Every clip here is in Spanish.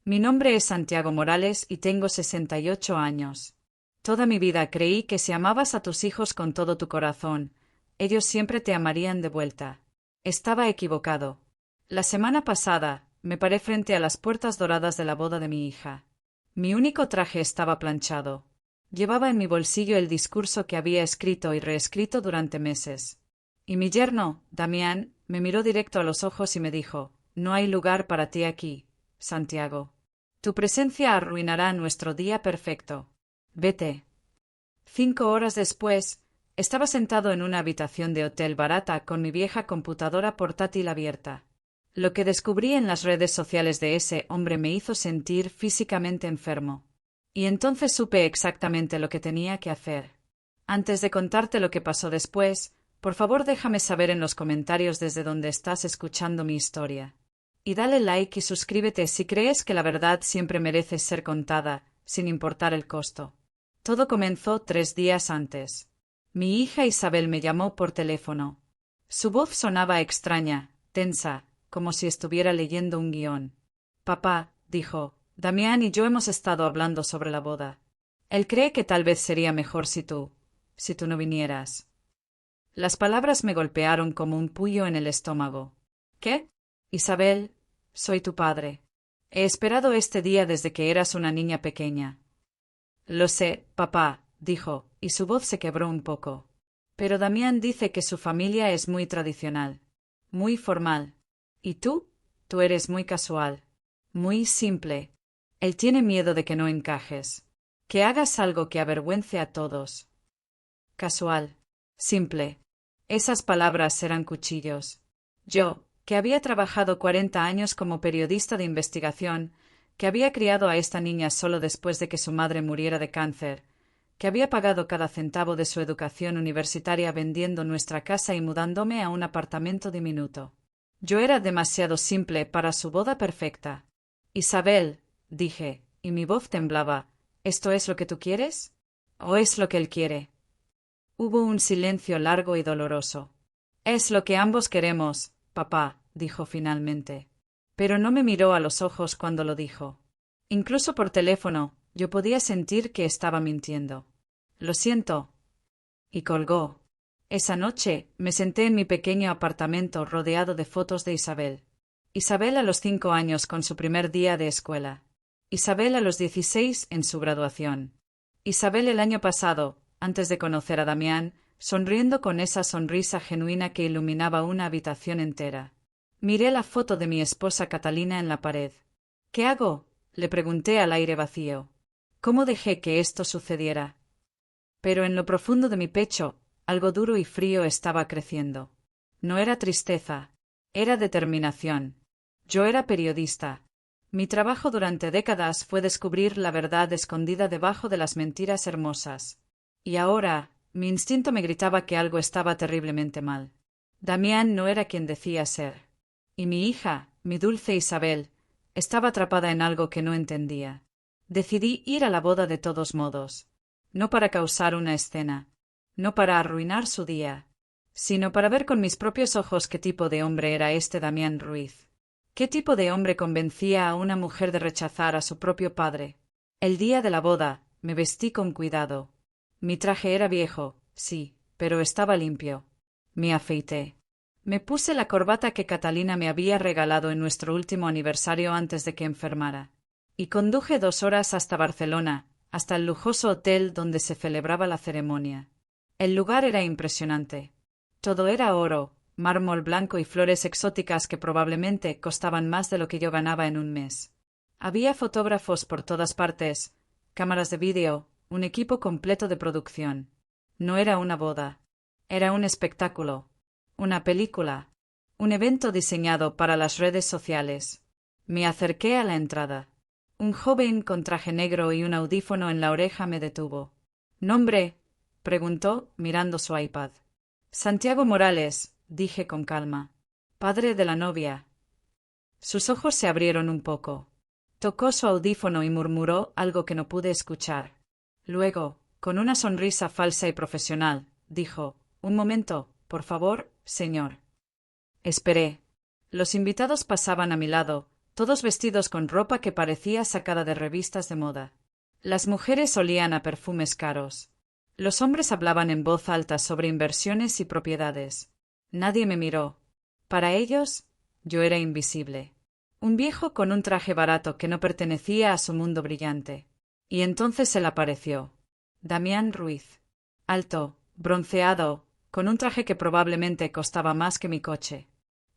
Mi nombre es Santiago Morales y tengo 68 años. Toda mi vida creí que si amabas a tus hijos con todo tu corazón, ellos siempre te amarían de vuelta. Estaba equivocado. La semana pasada, me paré frente a las puertas doradas de la boda de mi hija. Mi único traje estaba planchado. Llevaba en mi bolsillo el discurso que había escrito y reescrito durante meses. Y mi yerno, Damián, me miró directo a los ojos y me dijo: «No hay lugar para ti aquí, Santiago. Tu presencia arruinará nuestro día perfecto. Vete». 5 horas después, estaba sentado en una habitación de hotel barata con mi vieja computadora portátil abierta. Lo que descubrí en las redes sociales de ese hombre me hizo sentir físicamente enfermo. Y entonces supe exactamente lo que tenía que hacer. Antes de contarte lo que pasó después, por favor déjame saber en los comentarios desde donde estás escuchando mi historia. Y dale like y suscríbete si crees que la verdad siempre merece ser contada, sin importar el costo. Todo comenzó 3 días antes. Mi hija Isabel me llamó por teléfono. Su voz sonaba extraña, tensa, como si estuviera leyendo un guión. «Papá», dijo, «Damián y yo hemos estado hablando sobre la boda. Él cree que tal vez sería mejor si tú no vinieras». Las palabras me golpearon como un puño en el estómago. «¿Qué? Isabel, soy tu padre. He esperado este día desde que eras una niña pequeña». «Lo sé, papá», dijo, y su voz se quebró un poco. «Pero Damián dice que su familia es muy tradicional, muy formal. ¿Y tú? Tú eres muy casual, muy simple. Él tiene miedo de que no encajes, que hagas algo que avergüence a todos». Casual, simple. Esas palabras eran cuchillos. Yo, que había trabajado 40 años como periodista de investigación, que había criado a esta niña solo después de que su madre muriera de cáncer, que había pagado cada centavo de su educación universitaria vendiendo nuestra casa y mudándome a un apartamento diminuto. Yo era demasiado simple para su boda perfecta. «Isabel», dije, y mi voz temblaba, «¿esto es lo que tú quieres? ¿O es lo que él quiere?». Hubo un silencio largo y doloroso. «Es lo que ambos queremos, papá», dijo finalmente. Pero no me miró a los ojos cuando lo dijo. Incluso por teléfono, yo podía sentir que estaba mintiendo. «Lo siento». Y colgó. Esa noche me senté en mi pequeño apartamento rodeado de fotos de Isabel. Isabel a los 5 años con su primer día de escuela. Isabel a los 16 en su graduación. Isabel el año pasado, antes de conocer a Damián, sonriendo con esa sonrisa genuina que iluminaba una habitación entera. Miré la foto de mi esposa Catalina en la pared. «¿Qué hago?», le pregunté al aire vacío. «¿Cómo dejé que esto sucediera?». Pero en lo profundo de mi pecho, algo duro y frío estaba creciendo. No era tristeza, era determinación. Yo era periodista. Mi trabajo durante décadas fue descubrir la verdad escondida debajo de las mentiras hermosas. Y ahora, mi instinto me gritaba que algo estaba terriblemente mal. Damián no era quien decía ser. Y mi hija, mi dulce Isabel, estaba atrapada en algo que no entendía. Decidí ir a la boda de todos modos. No para causar una escena, no para arruinar su día, sino para ver con mis propios ojos qué tipo de hombre era este Damián Ruiz. ¿Qué tipo de hombre convencía a una mujer de rechazar a su propio padre? El día de la boda, me vestí con cuidado. Mi traje era viejo, sí, pero estaba limpio. Me afeité. Me puse la corbata que Catalina me había regalado en nuestro último aniversario antes de que enfermara. Y conduje 2 horas hasta Barcelona, hasta el lujoso hotel donde se celebraba la ceremonia. El lugar era impresionante. Todo era oro, mármol blanco y flores exóticas que probablemente costaban más de lo que yo ganaba en un mes. Había fotógrafos por todas partes, cámaras de vídeo, un equipo completo de producción. No era una boda. Era un espectáculo, una película, un evento diseñado para las redes sociales. Me acerqué a la entrada. Un joven con traje negro y un audífono en la oreja me detuvo. «¿Nombre?», preguntó, mirando su iPad. «Santiago Morales», dije con calma. «Padre de la novia». Sus ojos se abrieron un poco. Tocó su audífono y murmuró algo que no pude escuchar. Luego, con una sonrisa falsa y profesional, dijo: «Un momento, por favor, señor». Esperé. Los invitados pasaban a mi lado, todos vestidos con ropa que parecía sacada de revistas de moda. Las mujeres olían a perfumes caros. Los hombres hablaban en voz alta sobre inversiones y propiedades. Nadie me miró. Para ellos, yo era invisible. Un viejo con un traje barato que no pertenecía a su mundo brillante. Y entonces él apareció. Damián Ruiz. Alto, bronceado, con un traje que probablemente costaba más que mi coche.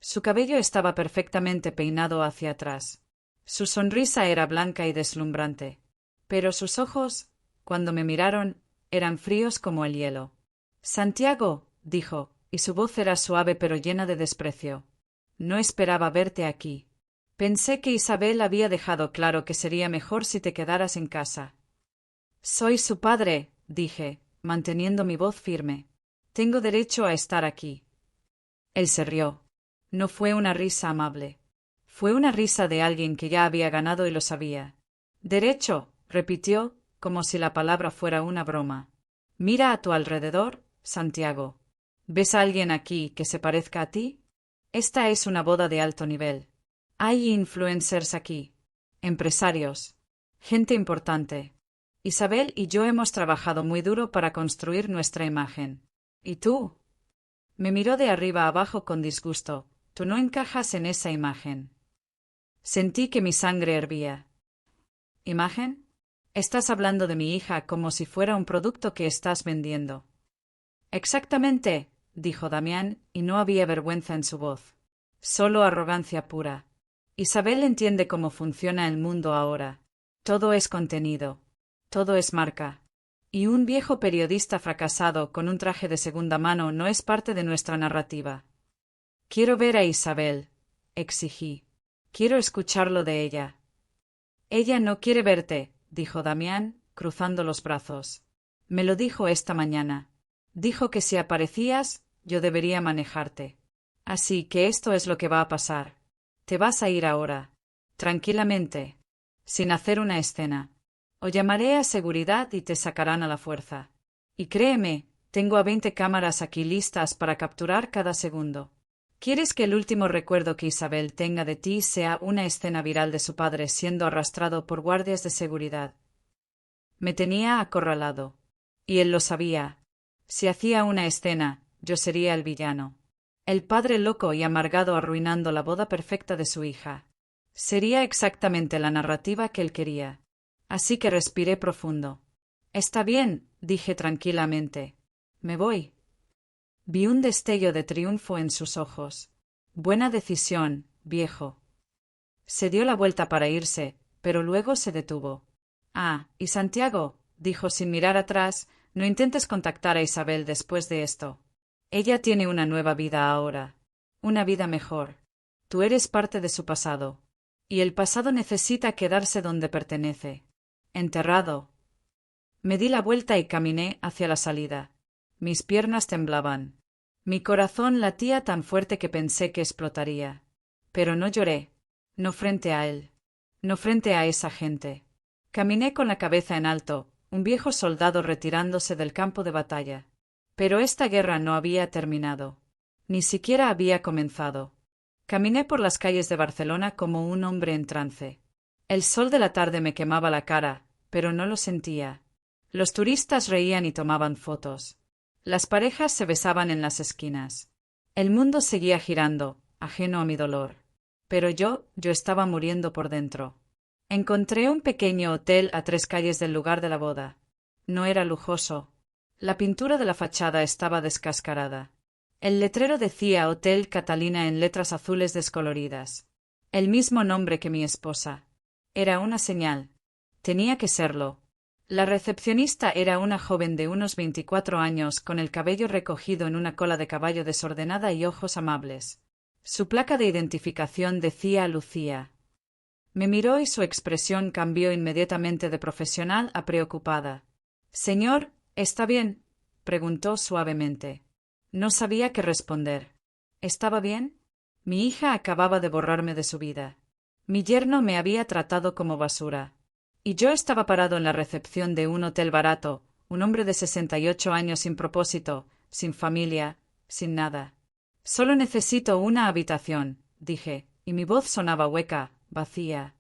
Su cabello estaba perfectamente peinado hacia atrás. Su sonrisa era blanca y deslumbrante. Pero sus ojos, cuando me miraron, eran fríos como el hielo. Santiago, dijo, y su voz era suave pero llena de desprecio. No esperaba verte aquí. Pensé que Isabel había dejado claro que sería mejor si te quedaras en casa. Soy su padre, dije, manteniendo mi voz firme. Tengo derecho a estar aquí. Él se rió. No fue una risa amable. Fue una risa de alguien que ya había ganado y lo sabía. Derecho, repitió, como si la palabra fuera una broma. Mira a tu alrededor, Santiago. ¿Ves a alguien aquí que se parezca a ti? Esta es una boda de alto nivel. Hay influencers aquí. Empresarios. Gente importante. Isabel y yo hemos trabajado muy duro para construir nuestra imagen. ¿Y tú? Me miró de arriba abajo con disgusto. Tú no encajas en esa imagen. Sentí que mi sangre hervía. ¿Imagen? Estás hablando de mi hija como si fuera un producto que estás vendiendo. Exactamente, dijo Damián, y no había vergüenza en su voz. Solo arrogancia pura. Isabel entiende cómo funciona el mundo ahora. Todo es contenido. Todo es marca. Y un viejo periodista fracasado con un traje de segunda mano no es parte de nuestra narrativa. Quiero ver a Isabel, exigí. Quiero escucharlo de ella. Ella no quiere verte, dijo Damián, cruzando los brazos. Me lo dijo esta mañana. Dijo que si aparecías, yo debería manejarte. Así que esto es lo que va a pasar. Te vas a ir ahora. Tranquilamente. Sin hacer una escena. O llamaré a seguridad y te sacarán a la fuerza. Y créeme, tengo a 20 cámaras aquí listas para capturar cada segundo. ¿Quieres que el último recuerdo que Isabel tenga de ti sea una escena viral de su padre siendo arrastrado por guardias de seguridad? Me tenía acorralado. Y él lo sabía. Si hacía una escena, yo sería el villano. El padre loco y amargado arruinando la boda perfecta de su hija. Sería exactamente la narrativa que él quería. Así que respiré profundo. Está bien, dije tranquilamente. Me voy. Vi un destello de triunfo en sus ojos. Buena decisión, viejo. Se dio la vuelta para irse, pero luego se detuvo. Ah, y Santiago, dijo sin mirar atrás, no intentes contactar a Isabel después de esto. Ella tiene una nueva vida ahora. Una vida mejor. Tú eres parte de su pasado. Y el pasado necesita quedarse donde pertenece. Enterrado. Me di la vuelta y caminé hacia la salida. Mis piernas temblaban. Mi corazón latía tan fuerte que pensé que explotaría. Pero no lloré. No frente a él. No frente a esa gente. Caminé con la cabeza en alto, un viejo soldado retirándose del campo de batalla. Pero esta guerra no había terminado. Ni siquiera había comenzado. Caminé por las calles de Barcelona como un hombre en trance. El sol de la tarde me quemaba la cara, pero no lo sentía. Los turistas reían y tomaban fotos. Las parejas se besaban en las esquinas. El mundo seguía girando, ajeno a mi dolor. Pero yo estaba muriendo por dentro. Encontré un pequeño hotel a 3 calles del lugar de la boda. No era lujoso. La pintura de la fachada estaba descascarada. El letrero decía Hotel Catalina en letras azules descoloridas. El mismo nombre que mi esposa. Era una señal. Tenía que serlo. La recepcionista era una joven de unos 24 años con el cabello recogido en una cola de caballo desordenada y ojos amables. Su placa de identificación decía Lucía. Me miró y su expresión cambió inmediatamente de profesional a preocupada. «Señor, ¿está bien?», preguntó suavemente. No sabía qué responder. ¿Estaba bien? Mi hija acababa de borrarme de su vida. Mi yerno me había tratado como basura. Y yo estaba parado en la recepción de un hotel barato, un hombre de 68 años sin propósito, sin familia, sin nada. Solo necesito una habitación, dije, y mi voz sonaba hueca, vacía.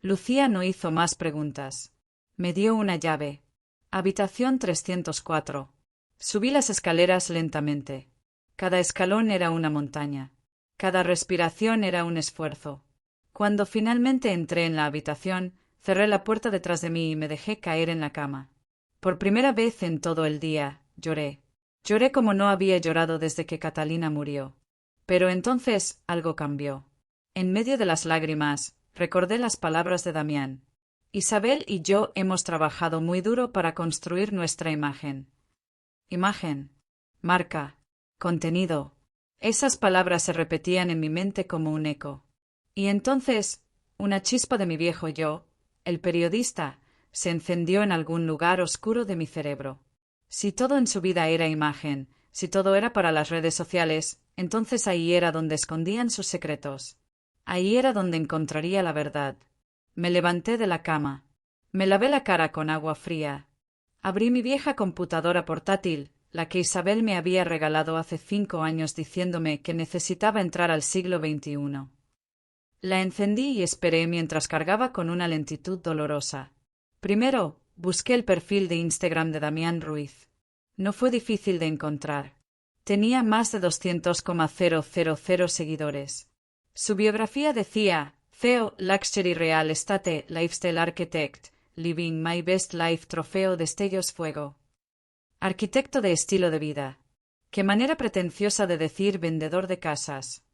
Lucía no hizo más preguntas. Me dio una llave. Habitación 304. Subí las escaleras lentamente. Cada escalón era una montaña. Cada respiración era un esfuerzo. Cuando finalmente entré en la habitación, cerré la puerta detrás de mí y me dejé caer en la cama. Por primera vez en todo el día, lloré. Lloré como no había llorado desde que Catalina murió. Pero entonces algo cambió. En medio de las lágrimas, recordé las palabras de Damián. Isabel y yo hemos trabajado muy duro para construir nuestra imagen. Imagen, marca, contenido. Esas palabras se repetían en mi mente como un eco. Y entonces, una chispa de mi viejo yo, el periodista, se encendió en algún lugar oscuro de mi cerebro. Si todo en su vida era imagen, si todo era para las redes sociales, entonces ahí era donde escondían sus secretos. Ahí era donde encontraría la verdad. Me levanté de la cama. Me lavé la cara con agua fría. Abrí mi vieja computadora portátil, la que Isabel me había regalado hace 5 años diciéndome que necesitaba entrar al siglo XXI. La encendí y esperé mientras cargaba con una lentitud dolorosa. Primero, busqué el perfil de Instagram de Damián Ruiz. No fue difícil de encontrar. Tenía más de 200,000 seguidores. Su biografía decía: CEO, Luxury Real Estate, Lifestyle Architect, Living My Best Life, Trofeo Destellos Fuego. Arquitecto de estilo de vida. Qué manera pretenciosa de decir vendedor de casas.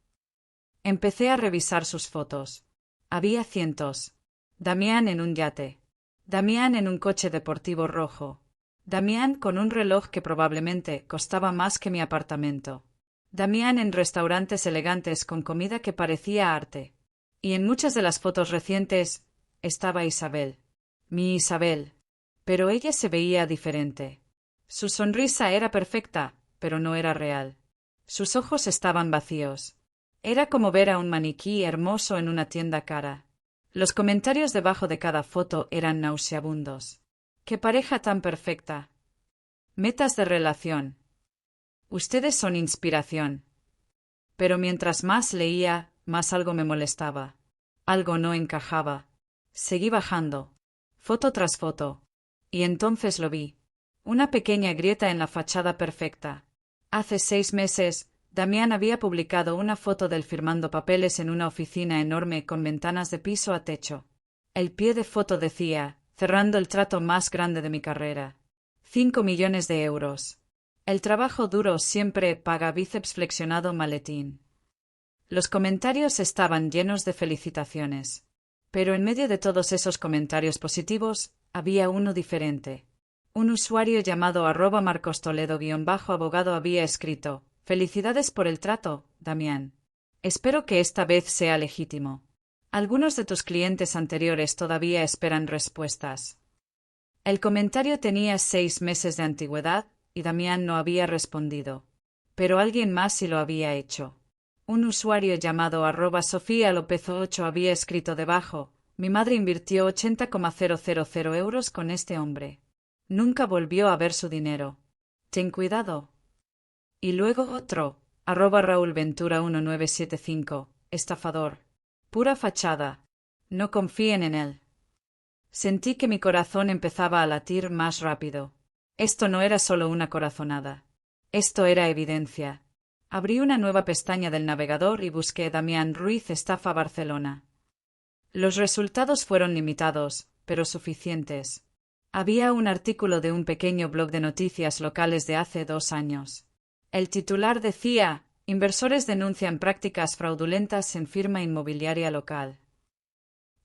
Empecé a revisar sus fotos. Había cientos. Damián en un yate. Damián en un coche deportivo rojo. Damián con un reloj que probablemente costaba más que mi apartamento. Damián en restaurantes elegantes con comida que parecía arte. Y en muchas de las fotos recientes estaba Isabel. Mi Isabel. Pero ella se veía diferente. Su sonrisa era perfecta, pero no era real. Sus ojos estaban vacíos. Era como ver a un maniquí hermoso en una tienda cara. Los comentarios debajo de cada foto eran nauseabundos. ¡Qué pareja tan perfecta! Metas de relación. Ustedes son inspiración. Pero mientras más leía, más algo me molestaba. Algo no encajaba. Seguí bajando. Foto tras foto. Y entonces lo vi. Una pequeña grieta en la fachada perfecta. Hace 6 meses, Damián había publicado una foto del firmando papeles en una oficina enorme con ventanas de piso a techo. El pie de foto decía: cerrando el trato más grande de mi carrera. 5 millones de euros. El trabajo duro siempre paga. Bíceps flexionado, maletín. Los comentarios estaban llenos de felicitaciones. Pero en medio de todos esos comentarios positivos, había uno diferente. Un usuario llamado @marcostoledo_abogado había escrito: felicidades por el trato, Damián. Espero que esta vez sea legítimo. Algunos de tus clientes anteriores todavía esperan respuestas. El comentario tenía 6 meses de antigüedad y Damián no había respondido. Pero alguien más sí lo había hecho. Un usuario llamado @SofiaLopez8 había escrito debajo: mi madre invirtió 80,000 euros con este hombre. Nunca volvió a ver su dinero. Ten cuidado. Y luego otro, @RaúlVentura1975, estafador. Pura fachada. No confíen en él. Sentí que mi corazón empezaba a latir más rápido. Esto no era solo una corazonada. Esto era evidencia. Abrí una nueva pestaña del navegador y busqué Damián Ruiz estafa Barcelona. Los resultados fueron limitados, pero suficientes. Había un artículo de un pequeño blog de noticias locales de hace 2 años. El titular decía: inversores denuncian prácticas fraudulentas en firma inmobiliaria local.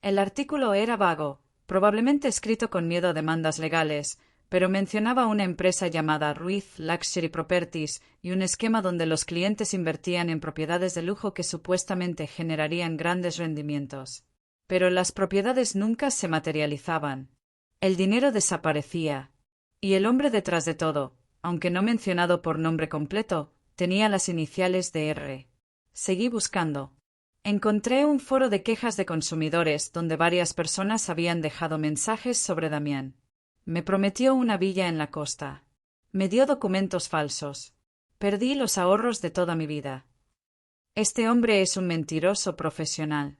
El artículo era vago, probablemente escrito con miedo a demandas legales, pero mencionaba una empresa llamada Ruiz Luxury Properties y un esquema donde los clientes invertían en propiedades de lujo que supuestamente generarían grandes rendimientos. Pero las propiedades nunca se materializaban. El dinero desaparecía. Y el hombre detrás de todo, aunque no mencionado por nombre completo, tenía las iniciales de R. Seguí buscando. Encontré un foro de quejas de consumidores donde varias personas habían dejado mensajes sobre Damián. Me prometió una villa en la costa. Me dio documentos falsos. Perdí los ahorros de toda mi vida. Este hombre es un mentiroso profesional.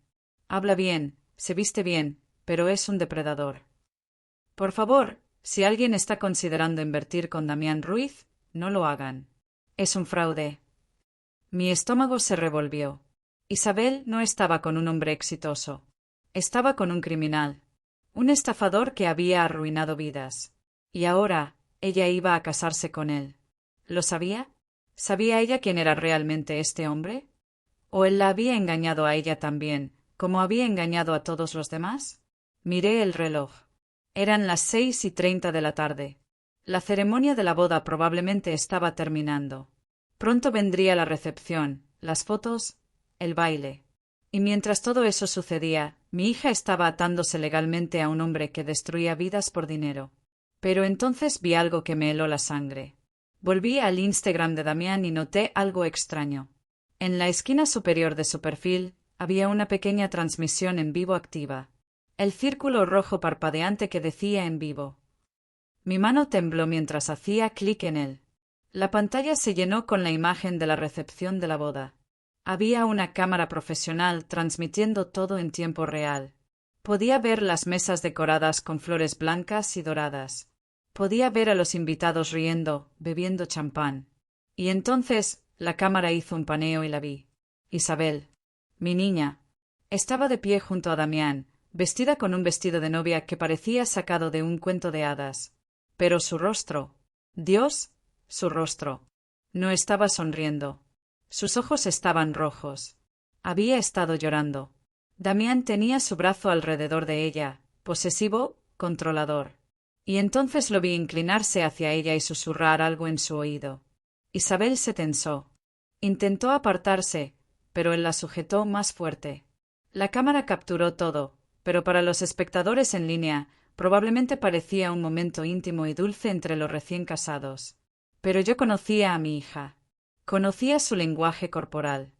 Habla bien, se viste bien, pero es un depredador. Por favor, si alguien está considerando invertir con Damián Ruiz, no lo hagan. Es un fraude. Mi estómago se revolvió. Isabel no estaba con un hombre exitoso. Estaba con un criminal. Un estafador que había arruinado vidas. Y ahora, ella iba a casarse con él. ¿Lo sabía? ¿Sabía ella quién era realmente este hombre? ¿O él la había engañado a ella también, como había engañado a todos los demás? Miré el reloj. Eran las 6:30 de la tarde. La ceremonia de la boda probablemente estaba terminando. Pronto vendría la recepción, las fotos, el baile. Y mientras todo eso sucedía, mi hija estaba atándose legalmente a un hombre que destruía vidas por dinero. Pero entonces vi algo que me heló la sangre. Volví al Instagram de Damián y noté algo extraño. En la esquina superior de su perfil había una pequeña transmisión en vivo activa. El círculo rojo parpadeante que decía en vivo. Mi mano tembló mientras hacía clic en él. La pantalla se llenó con la imagen de la recepción de la boda. Había una cámara profesional transmitiendo todo en tiempo real. Podía ver las mesas decoradas con flores blancas y doradas. Podía ver a los invitados riendo, bebiendo champán. Y entonces la cámara hizo un paneo y la vi. Isabel, mi niña, estaba de pie junto a Damián, vestida con un vestido de novia que parecía sacado de un cuento de hadas. Pero su rostro, Dios, su rostro, no estaba sonriendo. Sus ojos estaban rojos. Había estado llorando. Damián tenía su brazo alrededor de ella, posesivo, controlador. Y entonces lo vi inclinarse hacia ella y susurrar algo en su oído. Isabel se tensó. Intentó apartarse, pero él la sujetó más fuerte. La cámara capturó todo, pero para los espectadores en línea probablemente parecía un momento íntimo y dulce entre los recién casados. Pero yo conocía a mi hija. Conocía su lenguaje corporal.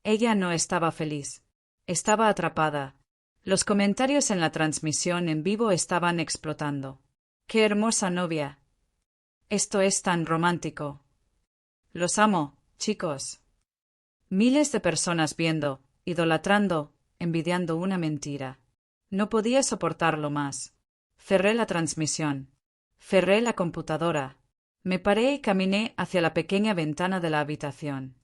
Ella no estaba feliz. Estaba atrapada. Los comentarios en la transmisión en vivo estaban explotando. ¡Qué hermosa novia! Esto es tan romántico. Los amo, chicos. Miles de personas viendo, idolatrando, envidiando una mentira. No podía soportarlo más. Cerré la transmisión. Cerré la computadora. Me paré y caminé hacia la pequeña ventana de la habitación.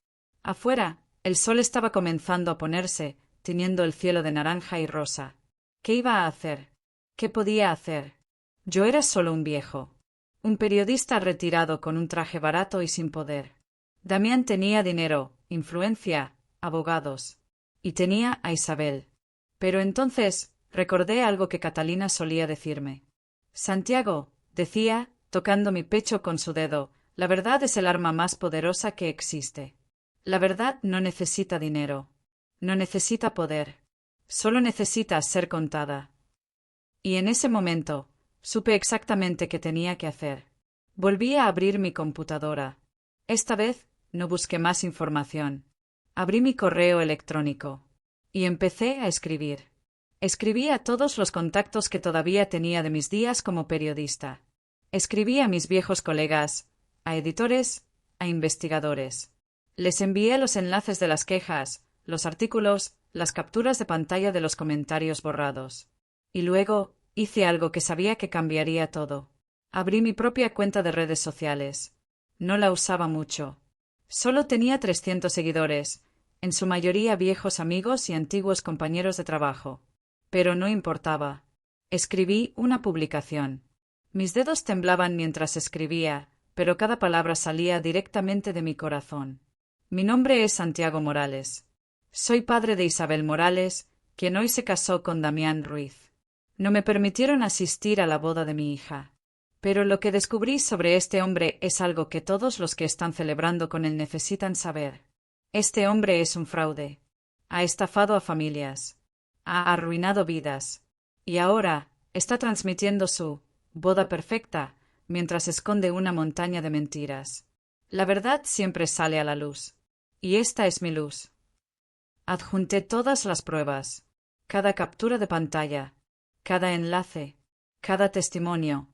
Afuera, el sol estaba comenzando a ponerse, tiñendo el cielo de naranja y rosa. ¿Qué iba a hacer? ¿Qué podía hacer? Yo era solo un viejo. Un periodista retirado con un traje barato y sin poder. Damián tenía dinero, influencia, abogados. Y tenía a Isabel. Pero entonces recordé algo que Catalina solía decirme. Santiago, decía, tocando mi pecho con su dedo, la verdad es el arma más poderosa que existe. La verdad no necesita dinero. No necesita poder. Solo necesita ser contada. Y en ese momento, supe exactamente qué tenía que hacer. Volví a abrir mi computadora. Esta vez, no busqué más información. Abrí mi correo electrónico. Y empecé a escribir. Escribí a todos los contactos que todavía tenía de mis días como periodista. Escribí a mis viejos colegas, a editores, a investigadores. Les envié los enlaces de las quejas, los artículos, las capturas de pantalla de los comentarios borrados. Y luego hice algo que sabía que cambiaría todo. Abrí mi propia cuenta de redes sociales. No la usaba mucho. Solo tenía 300 seguidores, en su mayoría viejos amigos y antiguos compañeros de trabajo. Pero no importaba. Escribí una publicación. Mis dedos temblaban mientras escribía, pero cada palabra salía directamente de mi corazón. Mi nombre es Santiago Morales. Soy padre de Isabel Morales, quien hoy se casó con Damián Ruiz. No me permitieron asistir a la boda de mi hija. Pero lo que descubrí sobre este hombre es algo que todos los que están celebrando con él necesitan saber. Este hombre es un fraude. Ha estafado a familias. Ha arruinado vidas. Y ahora está transmitiendo su boda perfecta mientras esconde una montaña de mentiras. La verdad siempre sale a la luz. Y esta es mi luz. Adjunté todas las pruebas, cada captura de pantalla, cada enlace, cada testimonio.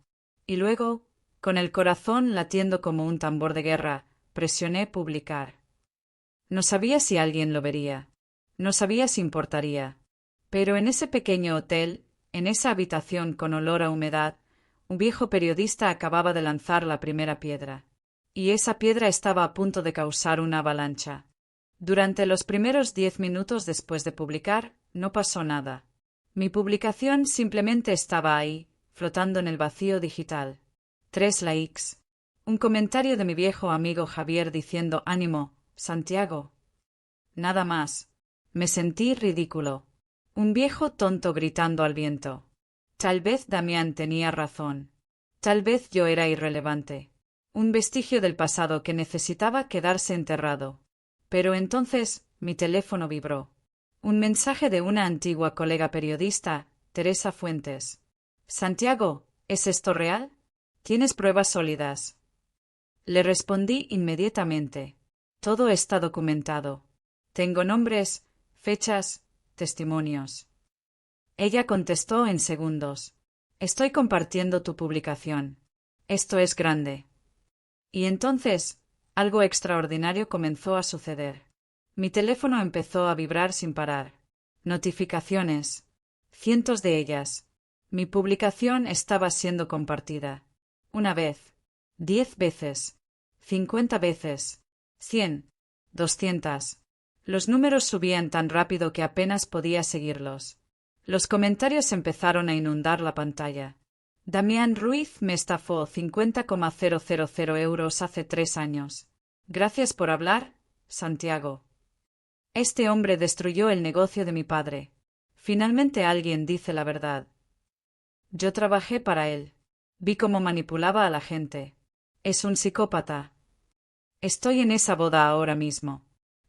Y luego, con el corazón latiendo como un tambor de guerra, presioné publicar. No sabía si alguien lo vería. No sabía si importaría. Pero en ese pequeño hotel, en esa habitación con olor a humedad, un viejo periodista acababa de lanzar la primera piedra. Y esa piedra estaba a punto de causar una avalancha. Durante los primeros 10 minutos después de publicar, no pasó nada. Mi publicación simplemente estaba ahí, flotando en el vacío digital. 3 likes. Un comentario de mi viejo amigo Javier diciendo «Ánimo, Santiago». Nada más. Me sentí ridículo. Un viejo tonto gritando al viento. Tal vez Damián tenía razón. Tal vez yo era irrelevante. Un vestigio del pasado que necesitaba quedarse enterrado. Pero entonces mi teléfono vibró. Un mensaje de una antigua colega periodista, Teresa Fuentes. «Santiago, ¿es esto real? ¿Tienes pruebas sólidas?» Le respondí inmediatamente. Todo está documentado. Tengo nombres, fechas, testimonios. Ella contestó en segundos. Estoy compartiendo tu publicación. Esto es grande. Y entonces, algo extraordinario comenzó a suceder. Mi teléfono empezó a vibrar sin parar. Notificaciones. Cientos de ellas. Mi publicación estaba siendo compartida. 1 vez. 10 veces. 50 veces. 100. 200. Los números subían tan rápido que apenas podía seguirlos. Los comentarios empezaron a inundar la pantalla. Damián Ruiz me estafó 50,000 euros hace 3 años. Gracias por hablar, Santiago. Este hombre destruyó el negocio de mi padre. Finalmente alguien dice la verdad. Yo trabajé para él. Vi cómo manipulaba a la gente. Es un psicópata. Estoy en esa boda ahora mismo.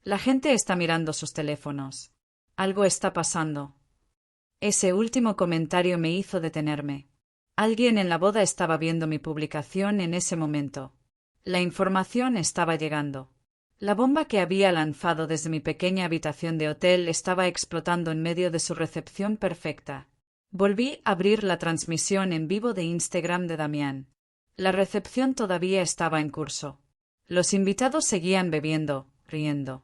La gente está mirando sus teléfonos. Algo está pasando. Ese último comentario me hizo detenerme. Alguien en la boda estaba viendo mi publicación en ese momento. La información estaba llegando. La bomba que había lanzado desde mi pequeña habitación de hotel estaba explotando en medio de su recepción perfecta. Volví a abrir la transmisión en vivo de Instagram de Damián. La recepción todavía estaba en curso. Los invitados seguían bebiendo, riendo.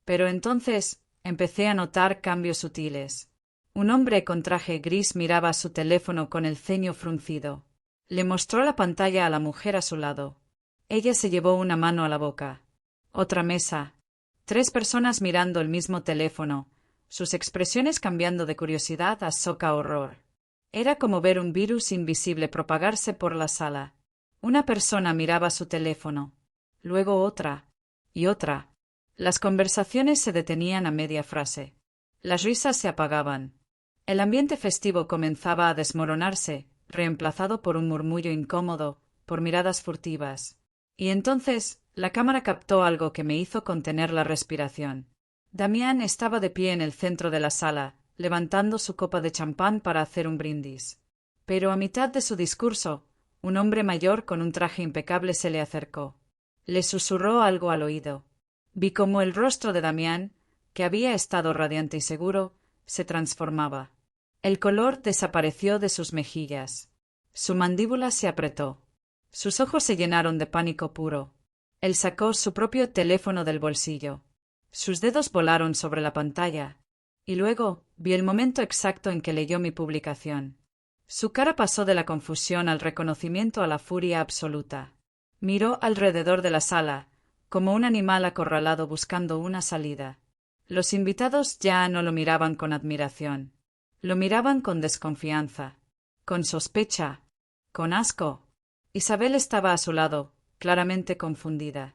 Pero entonces empecé a notar cambios sutiles. Un hombre con traje gris miraba su teléfono con el ceño fruncido. Le mostró la pantalla a la mujer a su lado. Ella se llevó una mano a la boca. Otra mesa. 3 personas mirando el mismo teléfono, sus expresiones cambiando de curiosidad a soca horror. Era como ver un virus invisible propagarse por la sala. Una persona miraba su teléfono, luego otra, y otra. Las conversaciones se detenían a media frase. Las risas se apagaban. El ambiente festivo comenzaba a desmoronarse, reemplazado por un murmullo incómodo, por miradas furtivas. Y entonces, la cámara captó algo que me hizo contener la respiración. Damián estaba de pie en el centro de la sala, levantando su copa de champán para hacer un brindis. Pero a mitad de su discurso, un hombre mayor con un traje impecable se le acercó. Le susurró algo al oído. Vi cómo el rostro de Damián, que había estado radiante y seguro, se transformaba. El color desapareció de sus mejillas. Su mandíbula se apretó. Sus ojos se llenaron de pánico puro. Él sacó su propio teléfono del bolsillo. Sus dedos volaron sobre la pantalla. Y luego vi el momento exacto en que leyó mi publicación. Su cara pasó de la confusión al reconocimiento a la furia absoluta. Miró alrededor de la sala, como un animal acorralado buscando una salida. Los invitados ya no lo miraban con admiración. Lo miraban con desconfianza, con sospecha, con asco. Isabel estaba a su lado, claramente confundida.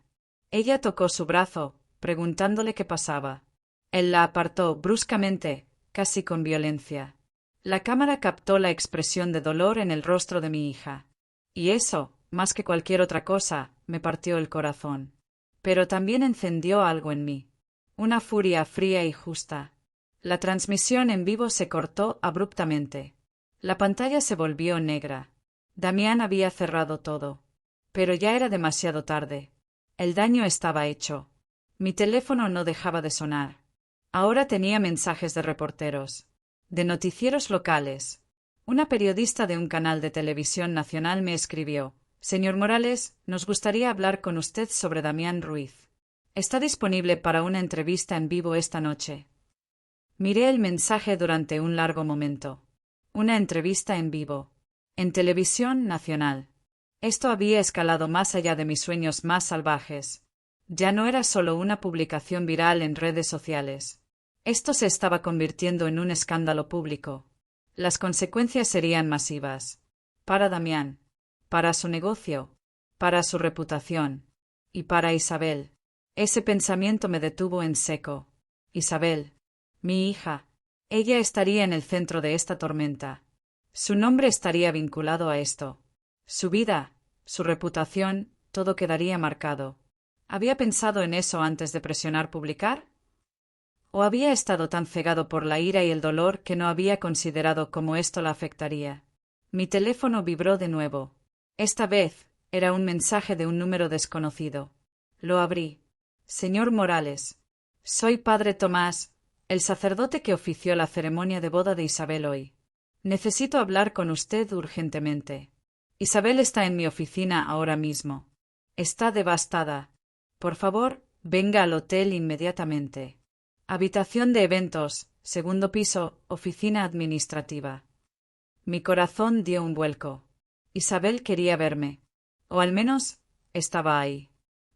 Ella tocó su brazo, preguntándole qué pasaba. Él la apartó bruscamente, casi con violencia. La cámara captó la expresión de dolor en el rostro de mi hija. Y eso, más que cualquier otra cosa, me partió el corazón. Pero también encendió algo en mí. Una furia fría y justa. La transmisión en vivo se cortó abruptamente. La pantalla se volvió negra. Damián había cerrado todo. Pero ya era demasiado tarde. El daño estaba hecho. Mi teléfono no dejaba de sonar. Ahora tenía mensajes de reporteros, de noticieros locales. Una periodista de un canal de televisión nacional me escribió: «Señor Morales, nos gustaría hablar con usted sobre Damián Ruiz. Está disponible para una entrevista en vivo esta noche». Miré el mensaje durante un largo momento. Una entrevista en vivo. En televisión nacional. Esto había escalado más allá de mis sueños más salvajes. Ya no era solo una publicación viral en redes sociales. Esto se estaba convirtiendo en un escándalo público. Las consecuencias serían masivas. Para Damián. Para su negocio. Para su reputación. Y para Isabel. Ese pensamiento me detuvo en seco. Isabel. Mi hija. Ella estaría en el centro de esta tormenta. Su nombre estaría vinculado a esto. Su vida, su reputación, todo quedaría marcado. ¿Había pensado en eso antes de presionar publicar? ¿O había estado tan cegado por la ira y el dolor que no había considerado cómo esto la afectaría? Mi teléfono vibró de nuevo. Esta vez era un mensaje de un número desconocido. Lo abrí. Señor Morales. Soy padre Tomás, el sacerdote que ofició la ceremonia de boda de Isabel hoy. Necesito hablar con usted urgentemente. Isabel está en mi oficina ahora mismo. Está devastada. Por favor, venga al hotel inmediatamente. Habitación de eventos, segundo piso, oficina administrativa. Mi corazón dio un vuelco. Isabel quería verme. O al menos, estaba ahí.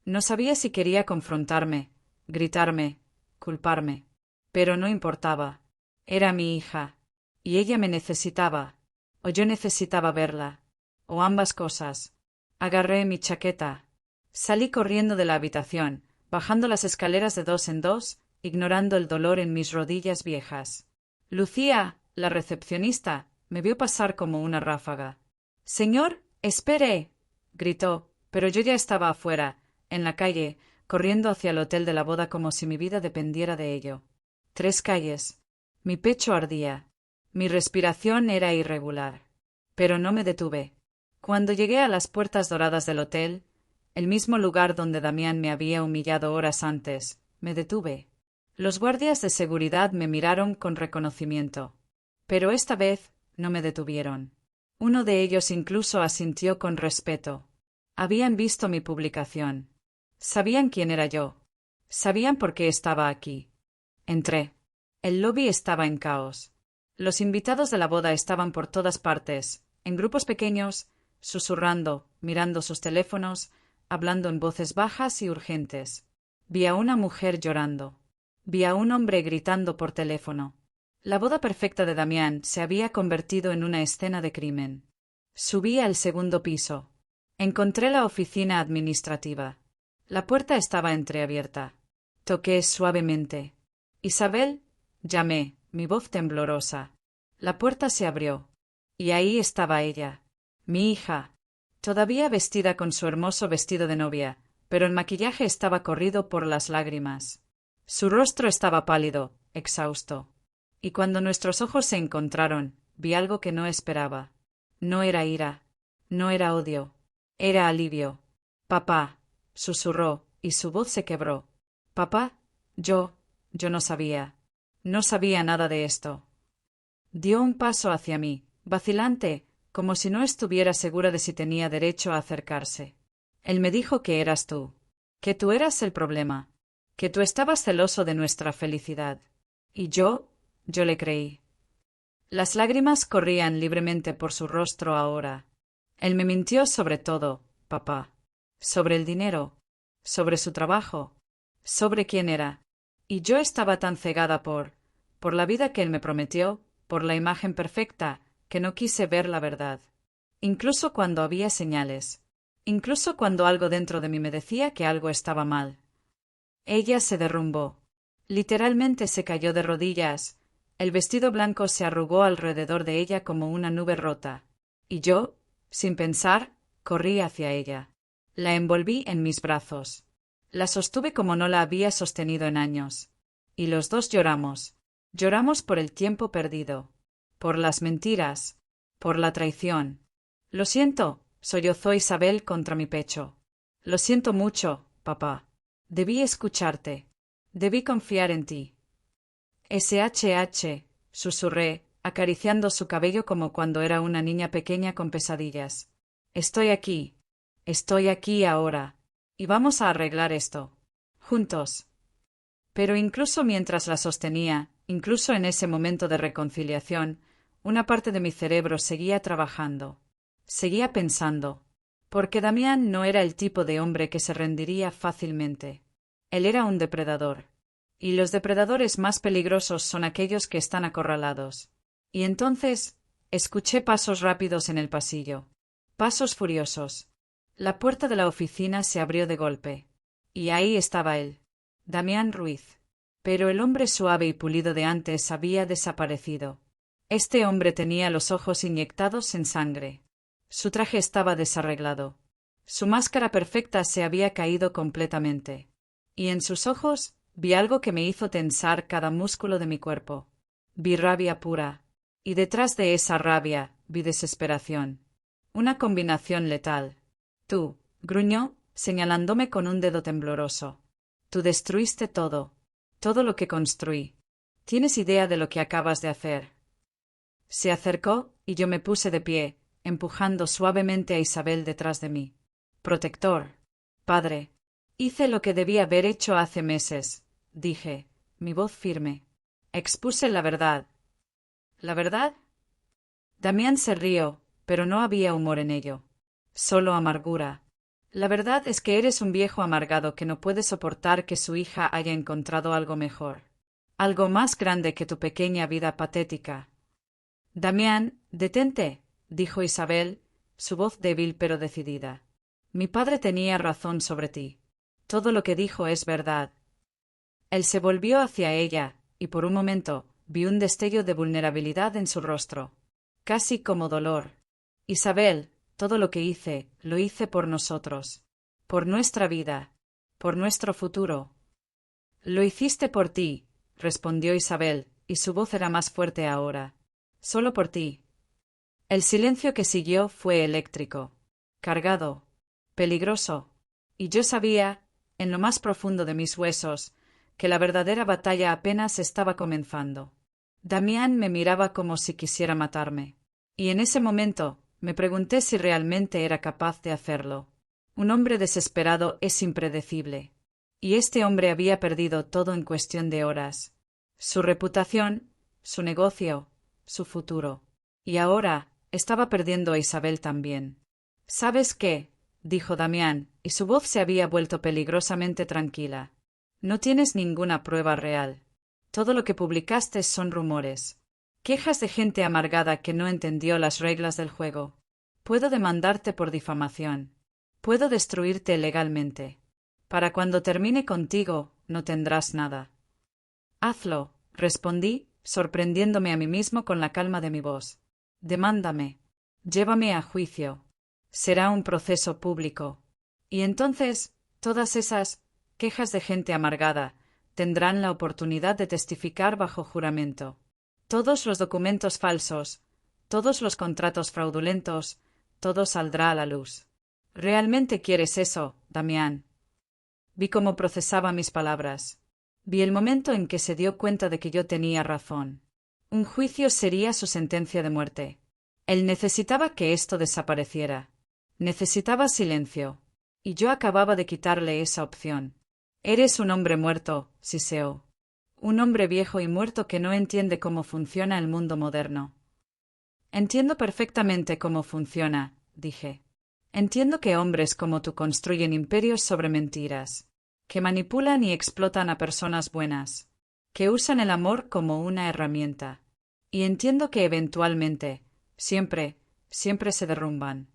No sabía si quería confrontarme, gritarme, culparme. Pero no importaba. Era mi hija. Y ella me necesitaba. O yo necesitaba verla. O ambas cosas. Agarré mi chaqueta. Salí corriendo de la habitación, bajando las escaleras de dos en dos, ignorando el dolor en mis rodillas viejas. Lucía, la recepcionista, me vio pasar como una ráfaga. —Señor, espere —gritó, pero yo ya estaba afuera, en la calle, corriendo hacia el hotel de la boda como si mi vida dependiera de ello. 3 calles. Mi pecho ardía. Mi respiración era irregular. Pero no me detuve. Cuando llegué a las puertas doradas del hotel, el mismo lugar donde Damián me había humillado horas antes, me detuve. Los guardias de seguridad me miraron con reconocimiento. Pero esta vez no me detuvieron. Uno de ellos incluso asintió con respeto. Habían visto mi publicación. Sabían quién era yo. Sabían por qué estaba aquí. Entré. El lobby estaba en caos. Los invitados de la boda estaban por todas partes, en grupos pequeños, susurrando, mirando sus teléfonos, hablando en voces bajas y urgentes. Vi a una mujer llorando. Vi a un hombre gritando por teléfono. La boda perfecta de Damián se había convertido en una escena de crimen. Subí al segundo piso. Encontré la oficina administrativa. La puerta estaba entreabierta. Toqué suavemente. —Isabel —llamé, mi voz temblorosa. La puerta se abrió. Y ahí estaba ella, mi hija, todavía vestida con su hermoso vestido de novia, pero el maquillaje estaba corrido por las lágrimas. Su rostro estaba pálido, exhausto. Y cuando nuestros ojos se encontraron, vi algo que no esperaba. No era ira, no era odio, era alivio. —Papá —susurró, y su voz se quebró—. —Papá, yo no sabía. No sabía nada de esto. Dio un paso hacia mí, vacilante, como si no estuviera segura de si tenía derecho a acercarse. Él me dijo que eras tú, que tú eras el problema, que tú estabas celoso de nuestra felicidad. Y yo le creí. Las lágrimas corrían libremente por su rostro ahora. Él me mintió sobre todo, papá. Sobre el dinero, sobre su trabajo, sobre quién era. Y yo estaba tan cegada por la vida que él me prometió, por la imagen perfecta, que no quise ver la verdad. Incluso cuando había señales. Incluso cuando algo dentro de mí me decía que algo estaba mal. Ella se derrumbó. Literalmente se cayó de rodillas. El vestido blanco se arrugó alrededor de ella como una nube rota. Y yo, sin pensar, corrí hacia ella. La envolví en mis brazos. La sostuve como no la había sostenido en años. Y los dos lloramos. Lloramos por el tiempo perdido. Por las mentiras. Por la traición. Lo siento, sollozó Isabel contra mi pecho. Lo siento mucho, papá. Debí escucharte. Debí confiar en ti. SHH, susurré, acariciando su cabello como cuando era una niña pequeña con pesadillas. Estoy aquí ahora. Y vamos a arreglar esto. Juntos. Pero incluso mientras la sostenía, Incluso en ese momento de reconciliación, una parte de mi cerebro seguía trabajando. Seguía pensando. Porque Damián no era el tipo de hombre que se rendiría fácilmente. Él era un depredador. Y los depredadores más peligrosos son aquellos que están acorralados. Y entonces, escuché pasos rápidos en el pasillo. Pasos furiosos. La puerta de la oficina se abrió de golpe. Y ahí estaba él. Damián Ruiz. Pero el hombre suave y pulido de antes había desaparecido. Este hombre tenía los ojos inyectados en sangre. Su traje estaba desarreglado. Su máscara perfecta se había caído completamente. Y en sus ojos vi algo que me hizo tensar cada músculo de mi cuerpo. Vi rabia pura. Y detrás de esa rabia vi desesperación. Una combinación letal. Tú, gruñó, señalándome con un dedo tembloroso. Tú destruiste todo. Todo lo que construí. ¿Tienes idea de lo que acabas de hacer? Se acercó, y yo me puse de pie, empujando suavemente a Isabel detrás de mí. Protector. Padre. Hice lo que debía haber hecho hace meses, dije, mi voz firme. Expuse la verdad. ¿La verdad? Damián se rió, pero no había humor en ello. Solo amargura. La verdad es que eres un viejo amargado que no puede soportar que su hija haya encontrado algo mejor. Algo más grande que tu pequeña vida patética. Damián, detente, dijo Isabel, su voz débil pero decidida. Mi padre tenía razón sobre ti. Todo lo que dijo es verdad. Él se volvió hacia ella, y por un momento vi un destello de vulnerabilidad en su rostro. Casi como dolor. Isabel, todo lo que hice, lo hice por nosotros. Por nuestra vida. Por nuestro futuro. Lo hiciste por ti, respondió Isabel, y su voz era más fuerte ahora. Solo por ti. El silencio que siguió fue eléctrico. Cargado. Peligroso. Y yo sabía, en lo más profundo de mis huesos, que la verdadera batalla apenas estaba comenzando. Damián me miraba como si quisiera matarme. Y en ese momento me pregunté si realmente era capaz de hacerlo. Un hombre desesperado es impredecible. Y este hombre había perdido todo en cuestión de horas. Su reputación, su negocio, su futuro. Y ahora estaba perdiendo a Isabel también. ¿Sabes qué? Dijo Damián, y su voz se había vuelto peligrosamente tranquila. No tienes ninguna prueba real. Todo lo que publicaste son rumores. Quejas de gente amargada que no entendió las reglas del juego. Puedo demandarte por difamación. Puedo destruirte legalmente. Para cuando termine contigo, no tendrás nada. Hazlo, respondí, sorprendiéndome a mí mismo con la calma de mi voz. Demándame. Llévame a juicio. Será un proceso público. Y entonces, todas esas quejas de gente amargada tendrán la oportunidad de testificar bajo juramento. Todos los documentos falsos, todos los contratos fraudulentos, todo saldrá a la luz. ¿Realmente quieres eso, Damián? Vi cómo procesaba mis palabras. Vi el momento en que se dio cuenta de que yo tenía razón. Un juicio sería su sentencia de muerte. Él necesitaba que esto desapareciera. Necesitaba silencio. Y yo acababa de quitarle esa opción. Eres un hombre muerto, Siseo. Un hombre viejo y muerto que no entiende cómo funciona el mundo moderno. Entiendo perfectamente cómo funciona, dije. Entiendo que hombres como tú construyen imperios sobre mentiras, que manipulan y explotan a personas buenas, que usan el amor como una herramienta. Y entiendo que eventualmente, siempre se derrumban.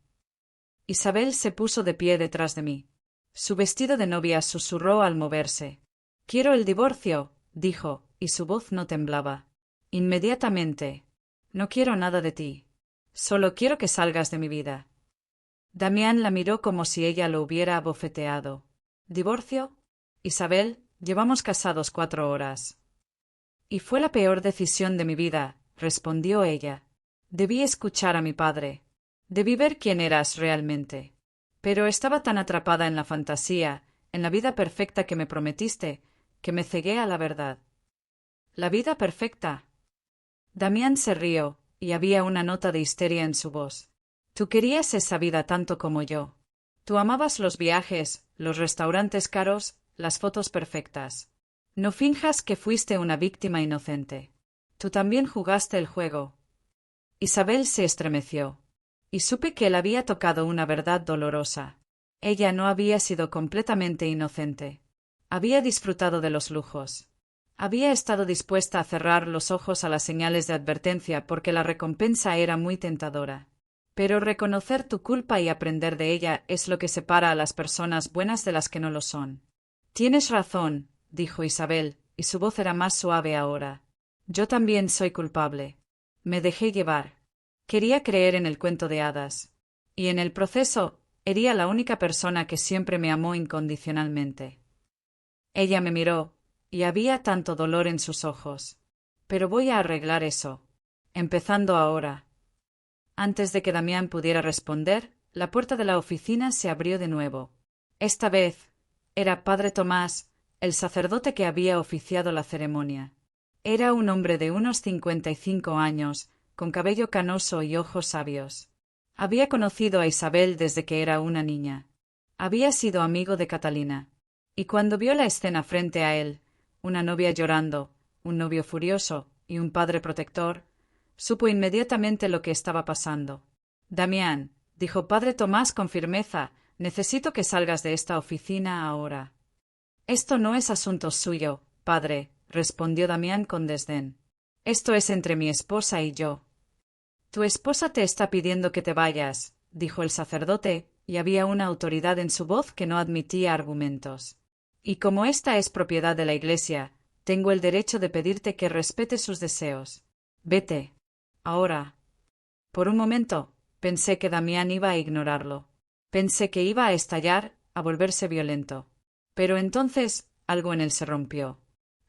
Isabel se puso de pie detrás de mí. Su vestido de novia susurró al moverse. «Quiero el divorcio», dijo, y su voz no temblaba. «Inmediatamente. No quiero nada de ti. Solo quiero que salgas de mi vida». Damián la miró como si ella lo hubiera abofeteado. «¿Divorcio? Isabel, llevamos casados 4 horas». «Y fue la peor decisión de mi vida», respondió ella. «Debí escuchar a mi padre. Debí ver quién eras realmente. Pero estaba tan atrapada en la fantasía, en la vida perfecta que me prometiste, que me cegué a la verdad». «¿La vida perfecta?» Damián se rió, y había una nota de histeria en su voz. «Tú querías esa vida tanto como yo. Tú amabas los viajes, los restaurantes caros, las fotos perfectas. No finjas que fuiste una víctima inocente. Tú también jugaste el juego. Isabel se estremeció. Y supe que él había tocado una verdad dolorosa. Ella no había sido completamente inocente. Había disfrutado de los lujos. Había estado dispuesta a cerrar los ojos a las señales de advertencia porque la recompensa era muy tentadora. Pero reconocer tu culpa y aprender de ella es lo que separa a las personas buenas de las que no lo son. Tienes razón, dijo Isabel, y su voz era más suave ahora. Yo también soy culpable. Me dejé llevar. Quería creer en el cuento de hadas. Y en el proceso, herí a la única persona que siempre me amó incondicionalmente. Ella me miró, y había tanto dolor en sus ojos. Pero voy a arreglar eso. Empezando ahora. Antes de que Damián pudiera responder, la puerta de la oficina se abrió de nuevo. Esta vez, era Padre Tomás, el sacerdote que había oficiado la ceremonia. Era un hombre de unos 55 años, con cabello canoso y ojos sabios. Había conocido a Isabel desde que era una niña. Había sido amigo de Catalina. Y cuando vio la escena frente a él, una novia llorando, un novio furioso y un padre protector, supo inmediatamente lo que estaba pasando. Damián, dijo Padre Tomás con firmeza, necesito que salgas de esta oficina ahora. Esto no es asunto suyo, padre, respondió Damián con desdén. Esto es entre mi esposa y yo. Tu esposa te está pidiendo que te vayas, dijo el sacerdote, y había una autoridad en su voz que no admitía argumentos. Y como esta es propiedad de la Iglesia, tengo el derecho de pedirte que respetes sus deseos. Vete. Ahora. Por un momento, pensé que Damián iba a ignorarlo. Pensé que iba a estallar, a volverse violento. Pero entonces, algo en él se rompió.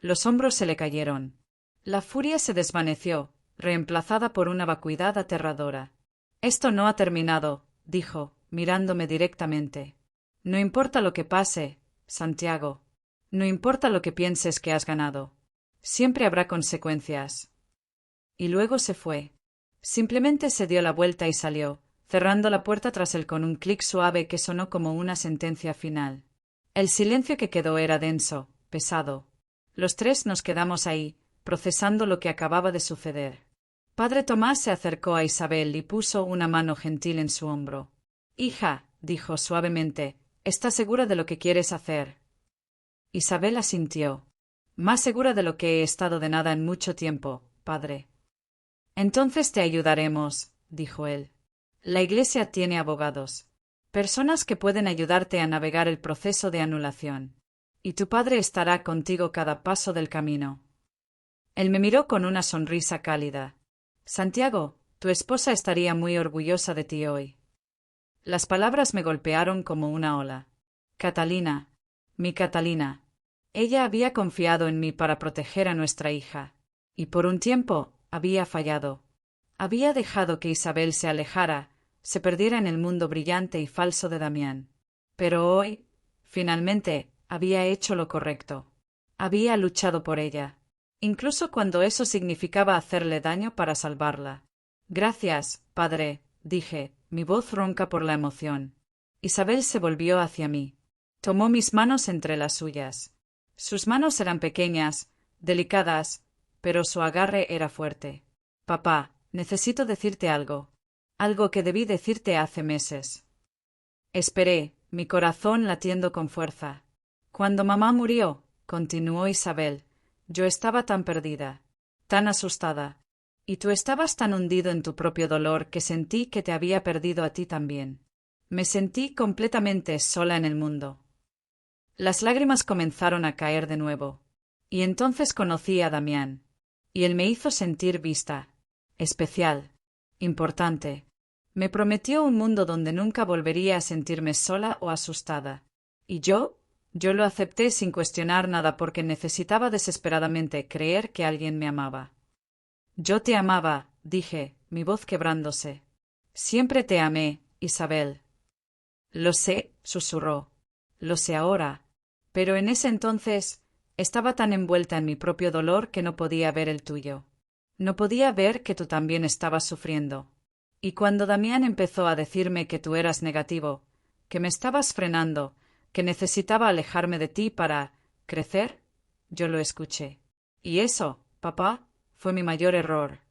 Los hombros se le cayeron. La furia se desvaneció, reemplazada por una vacuidad aterradora. Esto no ha terminado, dijo, mirándome directamente. No importa lo que pase, Santiago. No importa lo que pienses que has ganado. Siempre habrá consecuencias. Y luego se fue. Simplemente se dio la vuelta y salió, cerrando la puerta tras él con un clic suave que sonó como una sentencia final. El silencio que quedó era denso, pesado. Los tres nos quedamos ahí, procesando lo que acababa de suceder. Padre Tomás se acercó a Isabel y puso una mano gentil en su hombro. Hija, dijo suavemente, ¿estás segura de lo que quieres hacer? Isabel asintió. Más segura de lo que he estado de nada en mucho tiempo, padre. Entonces te ayudaremos, dijo él. La Iglesia tiene abogados. Personas que pueden ayudarte a navegar el proceso de anulación. Y tu padre estará contigo cada paso del camino. Él me miró con una sonrisa cálida. Santiago, tu esposa estaría muy orgullosa de ti hoy. Las palabras me golpearon como una ola. Catalina, mi Catalina. Ella había confiado en mí para proteger a nuestra hija. Y por un tiempo, había fallado. Había dejado que Isabel se alejara, se perdiera en el mundo brillante y falso de Damián. Pero hoy, finalmente, había hecho lo correcto. Había luchado por ella, incluso cuando eso significaba hacerle daño para salvarla. Gracias, padre, dije, mi voz ronca por la emoción. Isabel se volvió hacia mí. Tomó mis manos entre las suyas. Sus manos eran pequeñas, delicadas, pero su agarre era fuerte. Papá, necesito decirte algo. Algo que debí decirte hace meses. Esperé, mi corazón latiendo con fuerza. Cuando mamá murió, continuó Isabel, yo estaba tan perdida, tan asustada. Y tú estabas tan hundido en tu propio dolor que sentí que te había perdido a ti también. Me sentí completamente sola en el mundo. Las lágrimas comenzaron a caer de nuevo. Y entonces conocí a Damián. Y él me hizo sentir vista. Especial. Importante. Me prometió un mundo donde nunca volvería a sentirme sola o asustada. Y yo lo acepté sin cuestionar nada porque necesitaba desesperadamente creer que alguien me amaba. Yo te amaba, dije, mi voz quebrándose. Siempre te amé, Isabel. Lo sé, susurró. Lo sé ahora. Pero en ese entonces estaba tan envuelta en mi propio dolor que no podía ver el tuyo. No podía ver que tú también estabas sufriendo. Y cuando Damián empezó a decirme que tú eras negativo, que me estabas frenando, que necesitaba alejarme de ti para crecer, yo lo escuché. Y eso, papá, fue mi mayor error.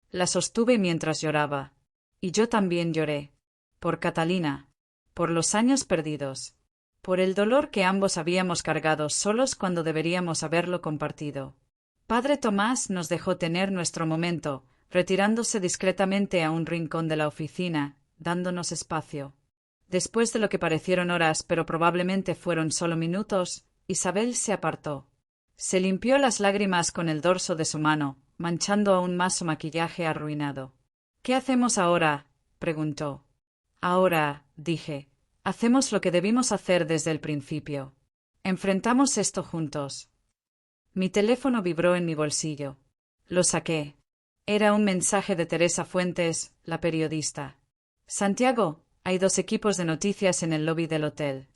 La sostuve mientras lloraba. Y yo también lloré. Por Catalina. Por los años perdidos. Por el dolor que ambos habíamos cargado solos cuando deberíamos haberlo compartido. Padre Tomás nos dejó tener nuestro momento, retirándose discretamente a un rincón de la oficina, dándonos espacio. Después de lo que parecieron horas, pero probablemente fueron solo minutos, Isabel se apartó. Se limpió las lágrimas con el dorso de su mano, manchando aún más su maquillaje arruinado. —¿Qué hacemos ahora? —preguntó. —Ahora —dije—, hacemos lo que debimos hacer desde el principio. Enfrentamos esto juntos. Mi teléfono vibró en mi bolsillo. Lo saqué. Era un mensaje de Teresa Fuentes, la periodista. —Santiago, hay 2 equipos de noticias en el lobby del hotel.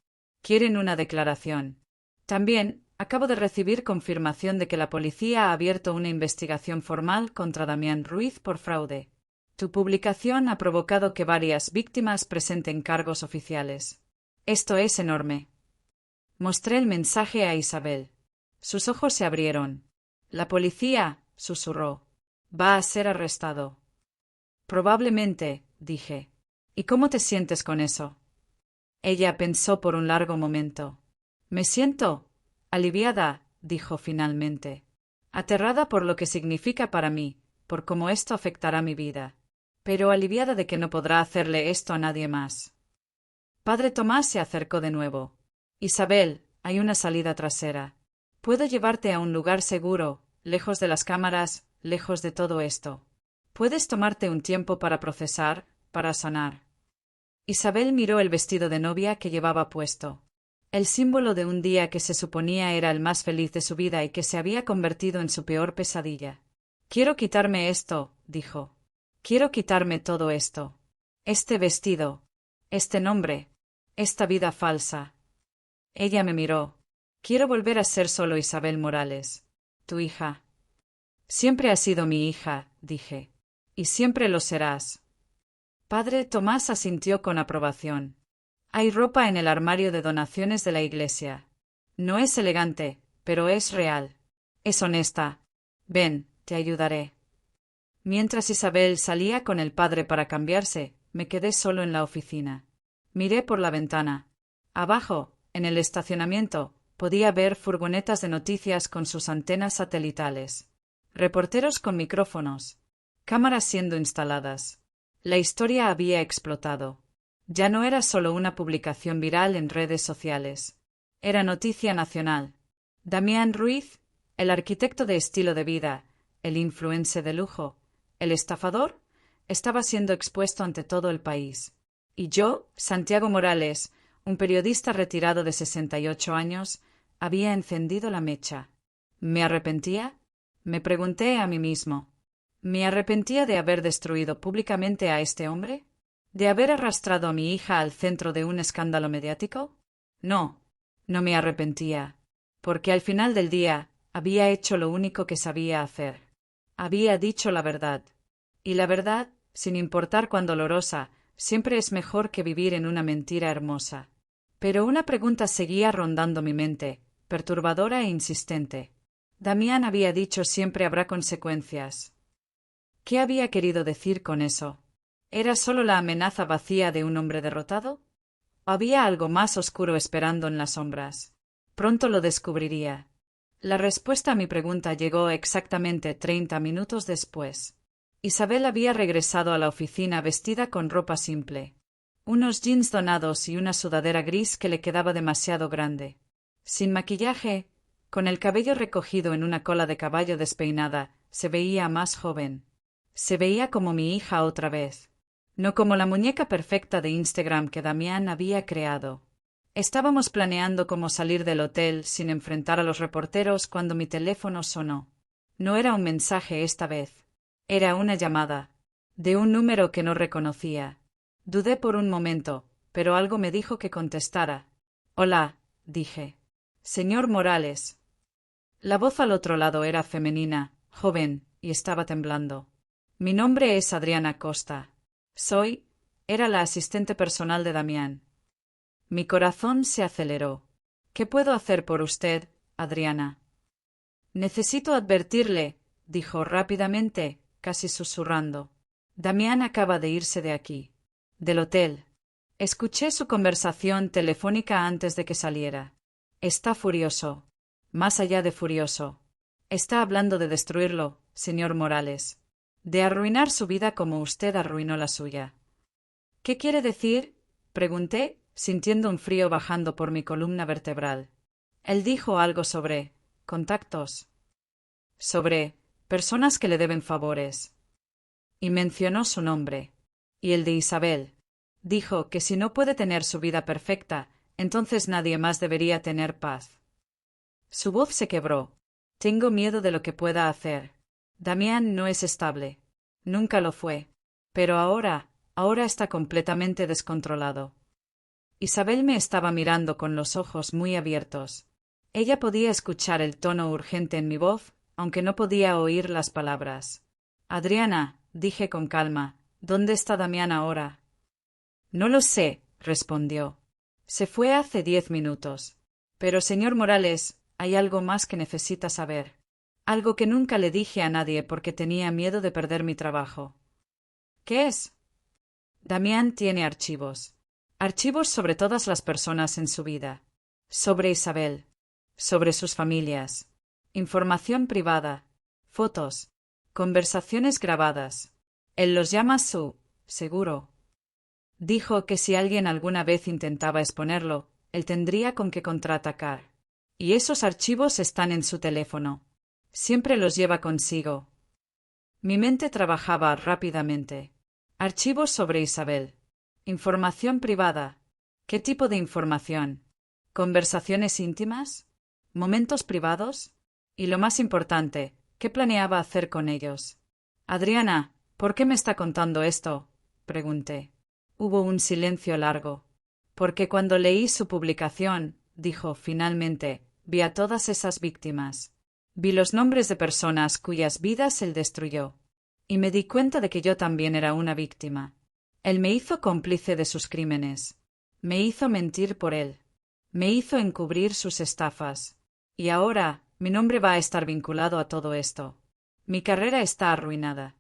Quieren una declaración. También, acabo de recibir confirmación de que la policía ha abierto una investigación formal contra Damián Ruiz por fraude. Tu publicación ha provocado que varias víctimas presenten cargos oficiales. Esto es enorme. Mostré el mensaje a Isabel. Sus ojos se abrieron. La policía, susurró. Va a ser arrestado. Probablemente, dije. ¿Y cómo te sientes con eso? Ella pensó por un largo momento. Me siento aliviada, dijo finalmente. Aterrada por lo que significa para mí, por cómo esto afectará mi vida. Pero aliviada de que no podrá hacerle esto a nadie más. Padre Tomás se acercó de nuevo. Isabel, hay una salida trasera. Puedo llevarte a un lugar seguro, lejos de las cámaras, lejos de todo esto. Puedes tomarte un tiempo para procesar, para sanar. Isabel miró el vestido de novia que llevaba puesto. El símbolo de un día que se suponía era el más feliz de su vida y que se había convertido en su peor pesadilla. Quiero quitarme esto, dijo. Quiero quitarme todo esto. Este vestido. Este nombre. Esta vida falsa. Ella me miró. Quiero volver a ser solo Isabel Morales. Tu hija. Siempre has sido mi hija, dije. Y siempre lo serás. Padre Tomás asintió con aprobación. Hay ropa en el armario de donaciones de la iglesia. No es elegante, pero es real. Es honesta. Ven, te ayudaré. Mientras Isabel salía con el padre para cambiarse, me quedé solo en la oficina. Miré por la ventana. Abajo, en el estacionamiento, podía ver furgonetas de noticias con sus antenas satelitales. Reporteros con micrófonos. Cámaras siendo instaladas. La historia había explotado. Ya no era solo una publicación viral en redes sociales. Era noticia nacional. Damián Ruiz, el arquitecto de estilo de vida, el influencer de lujo, el estafador, estaba siendo expuesto ante todo el país. Y yo, Santiago Morales, un periodista retirado de 68 años, había encendido la mecha. ¿Me arrepentía? Me pregunté a mí mismo. ¿Me arrepentía de haber destruido públicamente a este hombre? ¿De haber arrastrado a mi hija al centro de un escándalo mediático? No, no me arrepentía, porque al final del día había hecho lo único que sabía hacer. Había dicho la verdad. Y la verdad, sin importar cuán dolorosa, siempre es mejor que vivir en una mentira hermosa. Pero una pregunta seguía rondando mi mente, perturbadora e insistente. Damián había dicho siempre habrá consecuencias. ¿Qué había querido decir con eso? ¿Era solo la amenaza vacía de un hombre derrotado? ¿O había algo más oscuro esperando en las sombras? Pronto lo descubriría. La respuesta a mi pregunta llegó exactamente 30 minutos después. Isabel había regresado a la oficina vestida con ropa simple. Unos jeans donados y una sudadera gris que le quedaba demasiado grande. Sin maquillaje, con el cabello recogido en una cola de caballo despeinada, se veía más joven. Se veía como mi hija otra vez. No como la muñeca perfecta de Instagram que Damián había creado. Estábamos planeando cómo salir del hotel sin enfrentar a los reporteros cuando mi teléfono sonó. No era un mensaje esta vez. Era una llamada. De un número que no reconocía. Dudé por un momento, pero algo me dijo que contestara. Hola, dije. Señor Morales. La voz al otro lado era femenina, joven, y estaba temblando. Mi nombre es Adriana Costa. Era la asistente personal de Damián. Mi corazón se aceleró. ¿Qué puedo hacer por usted, Adriana? Necesito advertirle, dijo rápidamente, casi susurrando. Damián acaba de irse de aquí. Del hotel. Escuché su conversación telefónica antes de que saliera. Está furioso. Más allá de furioso. Está hablando de destruirlo, señor Morales. De arruinar su vida como usted arruinó la suya. ¿Qué quiere decir? Pregunté, sintiendo un frío bajando por mi columna vertebral. Él dijo algo sobre contactos. Sobre personas que le deben favores. Y mencionó su nombre. Y el de Isabel. Dijo que si no puede tener su vida perfecta, entonces nadie más debería tener paz. Su voz se quebró. Tengo miedo de lo que pueda hacer. Damián no es estable. Nunca lo fue. Pero ahora está completamente descontrolado. Isabel me estaba mirando con los ojos muy abiertos. Ella podía escuchar el tono urgente en mi voz, aunque no podía oír las palabras. Adriana, dije con calma, ¿dónde está Damián ahora? No lo sé, respondió. Se fue hace 10 minutos. Pero, señor Morales, hay algo más que necesita saber. Algo que nunca le dije a nadie porque tenía miedo de perder mi trabajo. ¿Qué es? Damián tiene archivos. Archivos sobre todas las personas en su vida. Sobre Isabel. Sobre sus familias. Información privada. Fotos. Conversaciones grabadas. Él los llama su seguro. Dijo que si alguien alguna vez intentaba exponerlo, él tendría con qué contraatacar. Y esos archivos están en su teléfono. Siempre los lleva consigo. Mi mente trabajaba rápidamente. Archivos sobre Isabel. Información privada. ¿Qué tipo de información? ¿Conversaciones íntimas? ¿Momentos privados? Y lo más importante, ¿qué planeaba hacer con ellos? Adriana, ¿por qué me está contando esto? Pregunté. Hubo un silencio largo. Porque cuando leí su publicación, dijo finalmente, vi a todas esas víctimas. Vi los nombres de personas cuyas vidas él destruyó. Y me di cuenta de que yo también era una víctima. Él me hizo cómplice de sus crímenes. Me hizo mentir por él. Me hizo encubrir sus estafas. Y ahora, mi nombre va a estar vinculado a todo esto. Mi carrera está arruinada.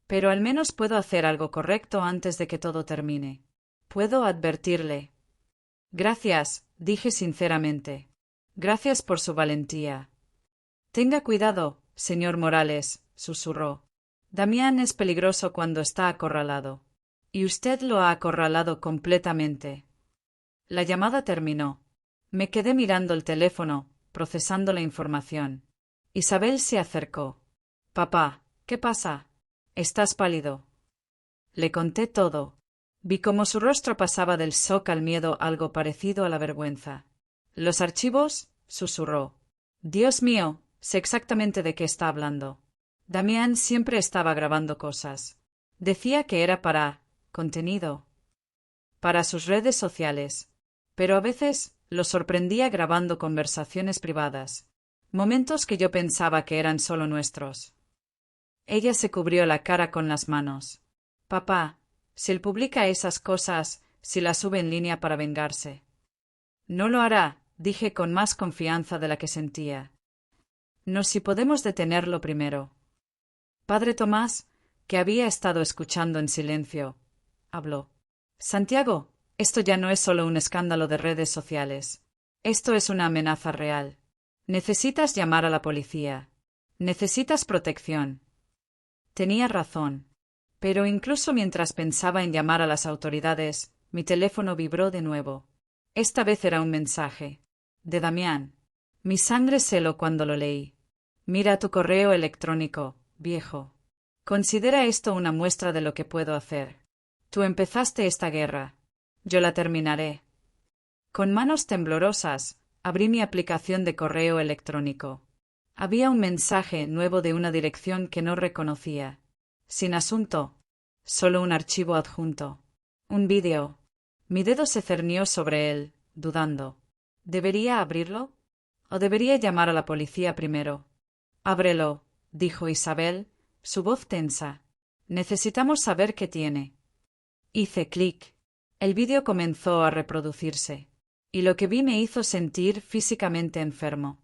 Pero al menos puedo hacer algo correcto antes de que todo termine. Puedo advertirle. Gracias, dije sinceramente. Gracias por su valentía. Tenga cuidado, señor Morales, susurró. Damián es peligroso cuando está acorralado. Y usted lo ha acorralado completamente. La llamada terminó. Me quedé mirando el teléfono, procesando la información. Isabel se acercó. Papá, ¿qué pasa? Estás pálido. Le conté todo. Vi cómo su rostro pasaba del shock al miedo, algo parecido a la vergüenza. ¿Los archivos? Susurró. Dios mío, sé exactamente de qué está hablando. Damián siempre estaba grabando cosas. Decía que era para contenido. Para sus redes sociales. Pero a veces lo sorprendía grabando conversaciones privadas. Momentos que yo pensaba que eran solo nuestros. Ella se cubrió la cara con las manos. Papá, si él publica esas cosas, si las sube en línea para vengarse. No lo hará, dije con más confianza de la que sentía. No si podemos detenerlo primero. Padre Tomás, que había estado escuchando en silencio, habló. Santiago, esto ya no es solo un escándalo de redes sociales. Esto es una amenaza real. Necesitas llamar a la policía. Necesitas protección. Tenía razón. Pero incluso mientras pensaba en llamar a las autoridades, mi teléfono vibró de nuevo. Esta vez era un mensaje. De Damián. Mi sangre se heló cuando lo leí. Mira tu correo electrónico, viejo. Considera esto una muestra de lo que puedo hacer. Tú empezaste esta guerra. Yo la terminaré. Con manos temblorosas, abrí mi aplicación de correo electrónico. Había un mensaje nuevo de una dirección que no reconocía. Sin asunto. Solo un archivo adjunto. Un vídeo. Mi dedo se cernió sobre él, dudando. ¿Debería abrirlo? ¿O debería llamar a la policía primero? Ábrelo, dijo Isabel, su voz tensa. Necesitamos saber qué tiene. Hice clic. El vídeo comenzó a reproducirse. Y lo que vi me hizo sentir físicamente enfermo.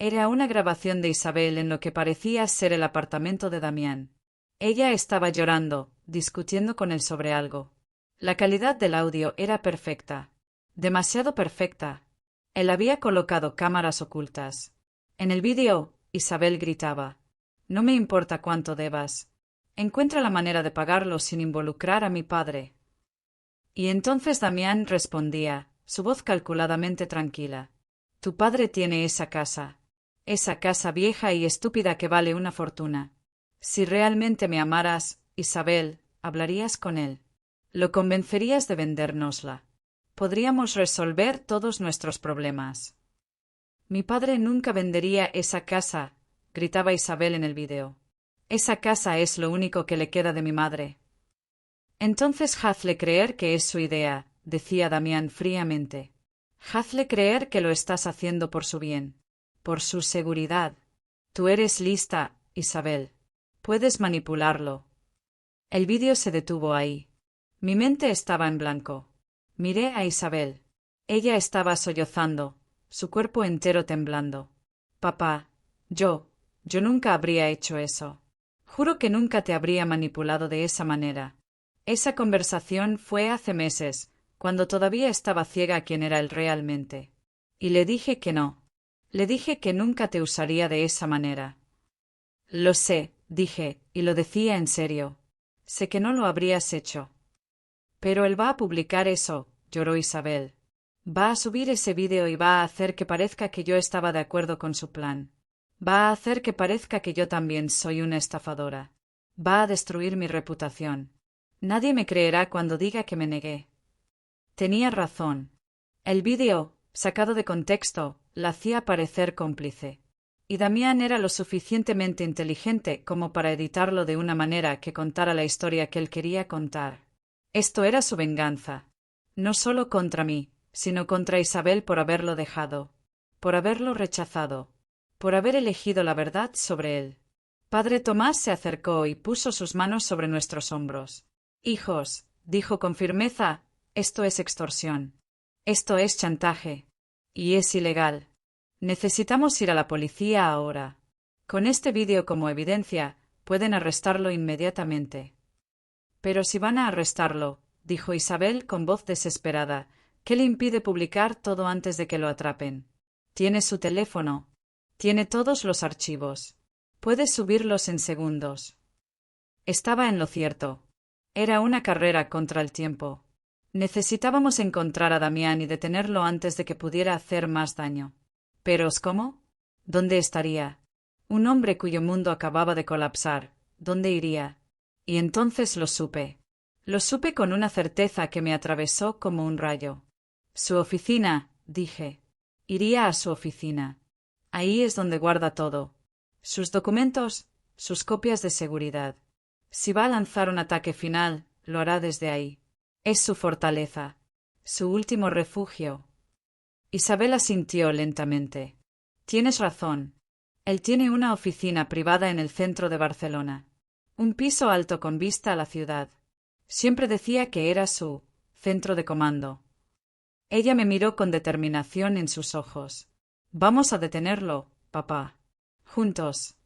Era una grabación de Isabel en lo que parecía ser el apartamento de Damián. Ella estaba llorando, discutiendo con él sobre algo. La calidad del audio era perfecta. Demasiado perfecta. Él había colocado cámaras ocultas. En el vídeo, Isabel gritaba: «No me importa cuánto debas. Encuentra la manera de pagarlo sin involucrar a mi padre». Y entonces Damián respondía, su voz calculadamente tranquila: «Tu padre tiene esa casa vieja y estúpida que vale una fortuna. Si realmente me amaras, Isabel, hablarías con él. Lo convencerías de vendérnosla. Podríamos resolver todos nuestros problemas». «Mi padre nunca vendería esa casa», gritaba Isabel en el vídeo. «Esa casa es lo único que le queda de mi madre». «Entonces hazle creer que es su idea», decía Damián fríamente. «Hazle creer que lo estás haciendo por su bien, por su seguridad. Tú eres lista, Isabel. Puedes manipularlo». El vídeo se detuvo ahí. Mi mente estaba en blanco. Miré a Isabel. Ella estaba sollozando, su cuerpo entero temblando. «Papá, yo nunca habría hecho eso. Juro que nunca te habría manipulado de esa manera. Esa conversación fue hace meses, cuando todavía estaba ciega a quién era él realmente. Y le dije que no. Le dije que nunca te usaría de esa manera». «Lo sé», dije, y lo decía en serio. «Sé que no lo habrías hecho». «Pero él va a publicar eso», lloró Isabel. «Va a subir ese vídeo y va a hacer que parezca que yo estaba de acuerdo con su plan. Va a hacer que parezca que yo también soy una estafadora. Va a destruir mi reputación. Nadie me creerá cuando diga que me negué». Tenía razón. El vídeo, sacado de contexto, la hacía parecer cómplice. Y Damián era lo suficientemente inteligente como para editarlo de una manera que contara la historia que él quería contar. Esto era su venganza. No solo contra mí, sino contra Isabel por haberlo dejado, por haberlo rechazado, por haber elegido la verdad sobre él. Padre Tomás se acercó y puso sus manos sobre nuestros hombros. «Hijos», dijo con firmeza, «esto es extorsión. Esto es chantaje. Y es ilegal. Necesitamos ir a la policía ahora. Con este vídeo como evidencia, pueden arrestarlo inmediatamente». «Pero si van a arrestarlo», dijo Isabel con voz desesperada, «¿qué le impide publicar todo antes de que lo atrapen? Tiene su teléfono. Tiene todos los archivos. Puede subirlos en segundos». Estaba en lo cierto. Era una carrera contra el tiempo. Necesitábamos encontrar a Damián y detenerlo antes de que pudiera hacer más daño. ¿Pero cómo? ¿Dónde estaría? Un hombre cuyo mundo acababa de colapsar. ¿Dónde iría? Y entonces lo supe. Lo supe con una certeza que me atravesó como un rayo. «Su oficina», dije. «Iría a su oficina. Ahí es donde guarda todo. Sus documentos, sus copias de seguridad. Si va a lanzar un ataque final, lo hará desde ahí. Es su fortaleza. Su último refugio». Isabel asintió lentamente. «Tienes razón. Él tiene una oficina privada en el centro de Barcelona. Un piso alto con vista a la ciudad. Siempre decía que era su centro de comando». Ella me miró con determinación en sus ojos. «Vamos a detenerlo, papá. Juntos».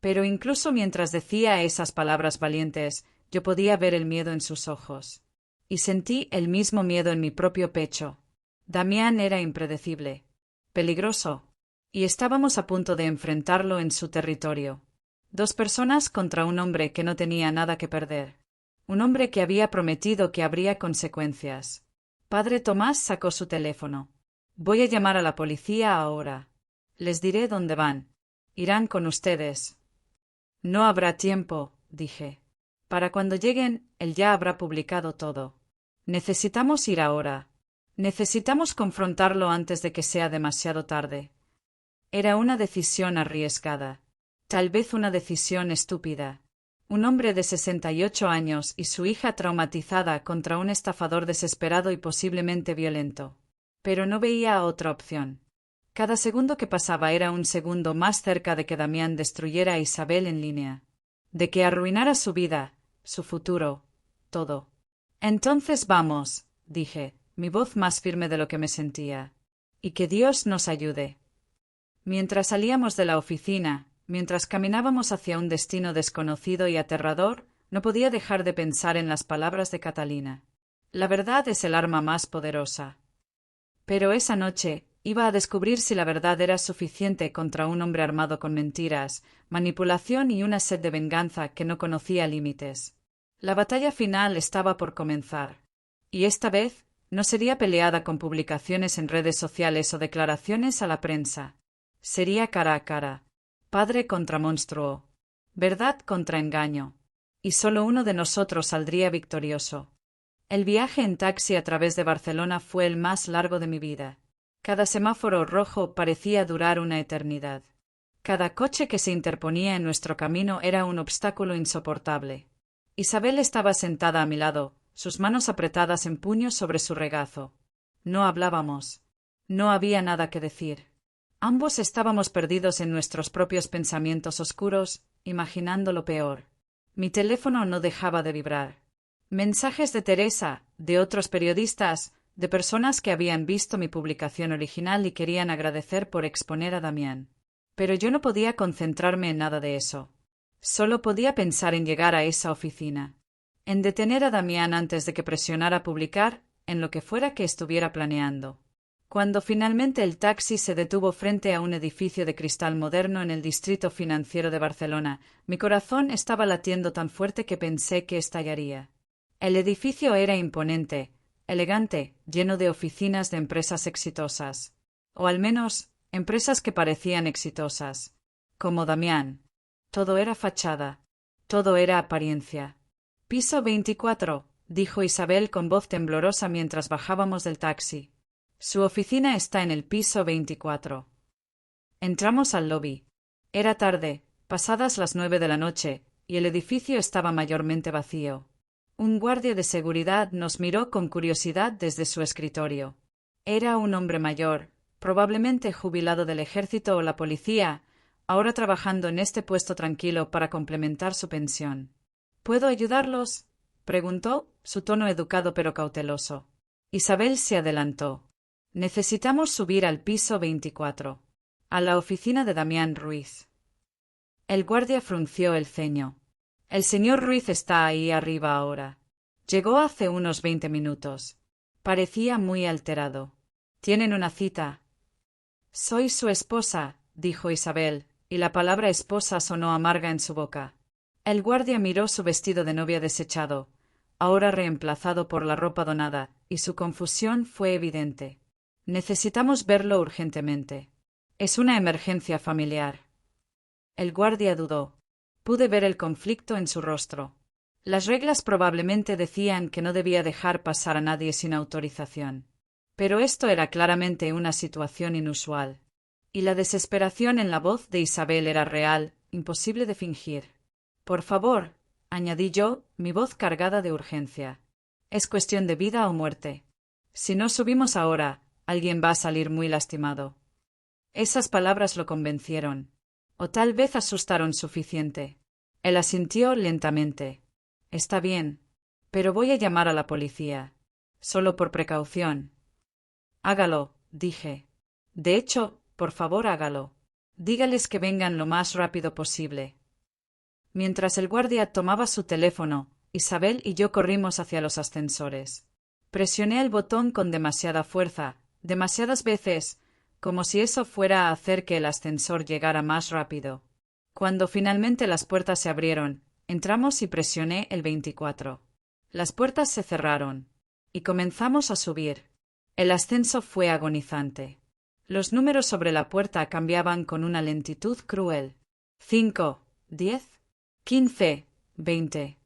Pero incluso mientras decía esas palabras valientes, yo podía ver el miedo en sus ojos. Y sentí el mismo miedo en mi propio pecho. Damián era impredecible, peligroso, y estábamos a punto de enfrentarlo en su territorio. 2 personas contra un hombre que no tenía nada que perder. Un hombre que había prometido que habría consecuencias. Padre Tomás sacó su teléfono. «Voy a llamar a la policía ahora. Les diré dónde van. Irán con ustedes». «No habrá tiempo», dije. «Para cuando lleguen, él ya habrá publicado todo. Necesitamos ir ahora. Necesitamos confrontarlo antes de que sea demasiado tarde». Era una decisión arriesgada. Tal vez una decisión estúpida. Un hombre de 68 años y su hija traumatizada contra un estafador desesperado y posiblemente violento. Pero no veía otra opción. Cada segundo que pasaba era un segundo más cerca de que Damián destruyera a Isabel en línea. De que arruinara su vida, su futuro, todo. «Entonces vamos», dije, mi voz más firme de lo que me sentía. «Y que Dios nos ayude». Mientras salíamos de la oficina, mientras caminábamos hacia un destino desconocido y aterrador, no podía dejar de pensar en las palabras de Catalina. La verdad es el arma más poderosa. Pero esa noche iba a descubrir si la verdad era suficiente contra un hombre armado con mentiras, manipulación y una sed de venganza que no conocía límites. La batalla final estaba por comenzar. Y esta vez no sería peleada con publicaciones en redes sociales o declaraciones a la prensa. Sería cara a cara. Padre contra monstruo. Verdad contra engaño. Y solo uno de nosotros saldría victorioso. El viaje en taxi a través de Barcelona fue el más largo de mi vida. Cada semáforo rojo parecía durar una eternidad. Cada coche que se interponía en nuestro camino era un obstáculo insoportable. Isabel estaba sentada a mi lado, sus manos apretadas en puños sobre su regazo. No hablábamos. No había nada que decir. Ambos estábamos perdidos en nuestros propios pensamientos oscuros, imaginando lo peor. Mi teléfono no dejaba de vibrar. Mensajes de Teresa, de otros periodistas, de personas que habían visto mi publicación original y querían agradecer por exponer a Damián. Pero yo no podía concentrarme en nada de eso. Solo podía pensar en llegar a esa oficina. En detener a Damián antes de que presionara a publicar, en lo que fuera que estuviera planeando. Cuando finalmente el taxi se detuvo frente a un edificio de cristal moderno en el distrito financiero de Barcelona, mi corazón estaba latiendo tan fuerte que pensé que estallaría. El edificio era imponente, elegante, lleno de oficinas de empresas exitosas. O al menos, empresas que parecían exitosas. Como Damián. Todo era fachada. Todo era apariencia. Piso 24, dijo Isabel con voz temblorosa mientras bajábamos del taxi. Su oficina está en el piso 24. Entramos al lobby. Era tarde, pasadas las 9 de la noche, y el edificio estaba mayormente vacío. Un guardia de seguridad nos miró con curiosidad desde su escritorio. Era un hombre mayor, probablemente jubilado del ejército o la policía, ahora trabajando en este puesto tranquilo para complementar su pensión. ¿Puedo ayudarlos?, preguntó, su tono educado pero cauteloso. Isabel se adelantó. Necesitamos subir al piso 24, a la oficina de Damián Ruiz. El guardia frunció el ceño. El señor Ruiz está ahí arriba ahora. Llegó hace unos 20 minutos. Parecía muy alterado. ¿Tienen una cita? Soy su esposa, dijo Isabel, y la palabra esposa sonó amarga en su boca. El guardia miró su vestido de novia desechado, ahora reemplazado por la ropa donada, y su confusión fue evidente. Necesitamos verlo urgentemente. Es una emergencia familiar. El guardia dudó. Pude ver el conflicto en su rostro. Las reglas probablemente decían que no debía dejar pasar a nadie sin autorización. Pero esto era claramente una situación inusual. Y la desesperación en la voz de Isabel era real, imposible de fingir. Por favor, añadí yo, mi voz cargada de urgencia. Es cuestión de vida o muerte. Si no subimos ahora, alguien va a salir muy lastimado. Esas palabras lo convencieron. O tal vez asustaron suficiente. Él asintió lentamente. Está bien, pero voy a llamar a la policía. Solo por precaución. Hágalo, dije. De hecho, por favor hágalo. Dígales que vengan lo más rápido posible. Mientras el guardia tomaba su teléfono, Isabel y yo corrimos hacia los ascensores. Presioné el botón con demasiada fuerza, demasiadas veces, como si eso fuera a hacer que el ascensor llegara más rápido. Cuando finalmente las puertas se abrieron, entramos y presioné el 24. Las puertas se cerraron. Y comenzamos a subir. El ascenso fue agonizante. Los números sobre la puerta cambiaban con una lentitud cruel. 5, 10, 15, 20.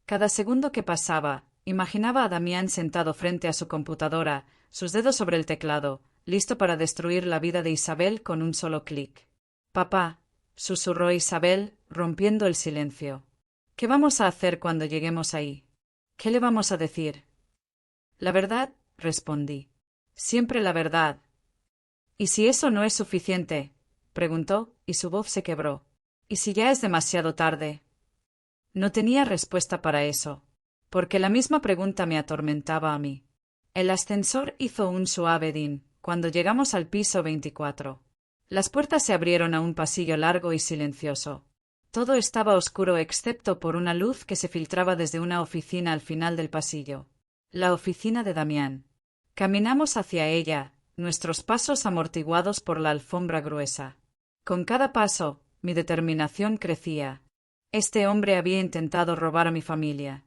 Cada segundo que pasaba, imaginaba a Damián sentado frente a su computadora, sus dedos sobre el teclado, listo para destruir la vida de Isabel con un solo clic. Papá, susurró Isabel, rompiendo el silencio. ¿Qué vamos a hacer cuando lleguemos ahí? ¿Qué le vamos a decir? La verdad, respondí. Siempre la verdad. ¿Y si eso no es suficiente? Preguntó, y su voz se quebró. ¿Y si ya es demasiado tarde? No tenía respuesta para eso, porque la misma pregunta me atormentaba a mí. El ascensor hizo un suave din cuando llegamos al piso 24. Las puertas se abrieron a un pasillo largo y silencioso. Todo estaba oscuro excepto por una luz que se filtraba desde una oficina al final del pasillo. La oficina de Damián. Caminamos hacia ella, nuestros pasos amortiguados por la alfombra gruesa. Con cada paso, mi determinación crecía. Este hombre había intentado robar a mi familia.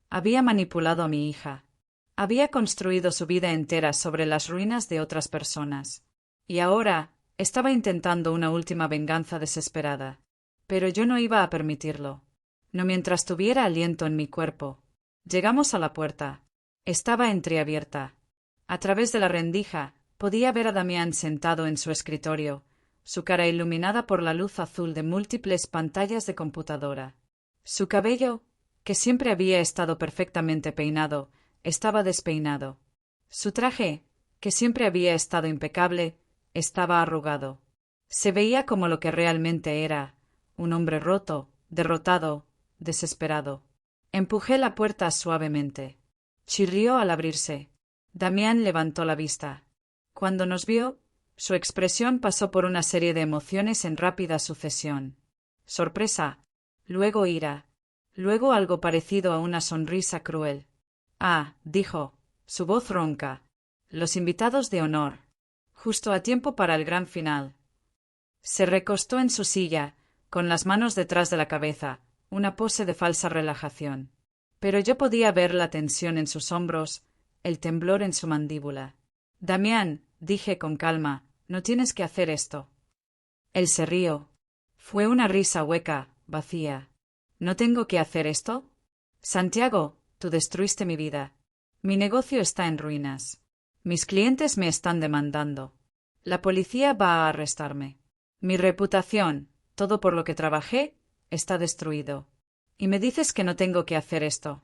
Había manipulado a mi hija. Había construido su vida entera sobre las ruinas de otras personas. Y ahora estaba intentando una última venganza desesperada. Pero yo no iba a permitirlo. No mientras tuviera aliento en mi cuerpo. Llegamos a la puerta. Estaba entreabierta. A través de la rendija, podía ver a Damián sentado en su escritorio, su cara iluminada por la luz azul de múltiples pantallas de computadora. Su cabello, que siempre había estado perfectamente peinado, estaba despeinado. Su traje, que siempre había estado impecable, estaba arrugado. Se veía como lo que realmente era, un hombre roto, derrotado, desesperado. Empujé la puerta suavemente. Chirrió al abrirse. Damián levantó la vista. Cuando nos vio, su expresión pasó por una serie de emociones en rápida sucesión. Sorpresa, luego ira, luego algo parecido a una sonrisa cruel. Ah, dijo, su voz ronca. Los invitados de honor. Justo a tiempo para el gran final. Se recostó en su silla, con las manos detrás de la cabeza, una pose de falsa relajación. Pero yo podía ver la tensión en sus hombros, el temblor en su mandíbula. Damián, dije con calma, no tienes que hacer esto. Él se rió. Fue una risa hueca, vacía. ¿No tengo que hacer esto? Santiago, tú destruiste mi vida. Mi negocio está en ruinas. Mis clientes me están demandando. La policía va a arrestarme. Mi reputación, todo por lo que trabajé, está destruido. Y me dices que no tengo que hacer esto.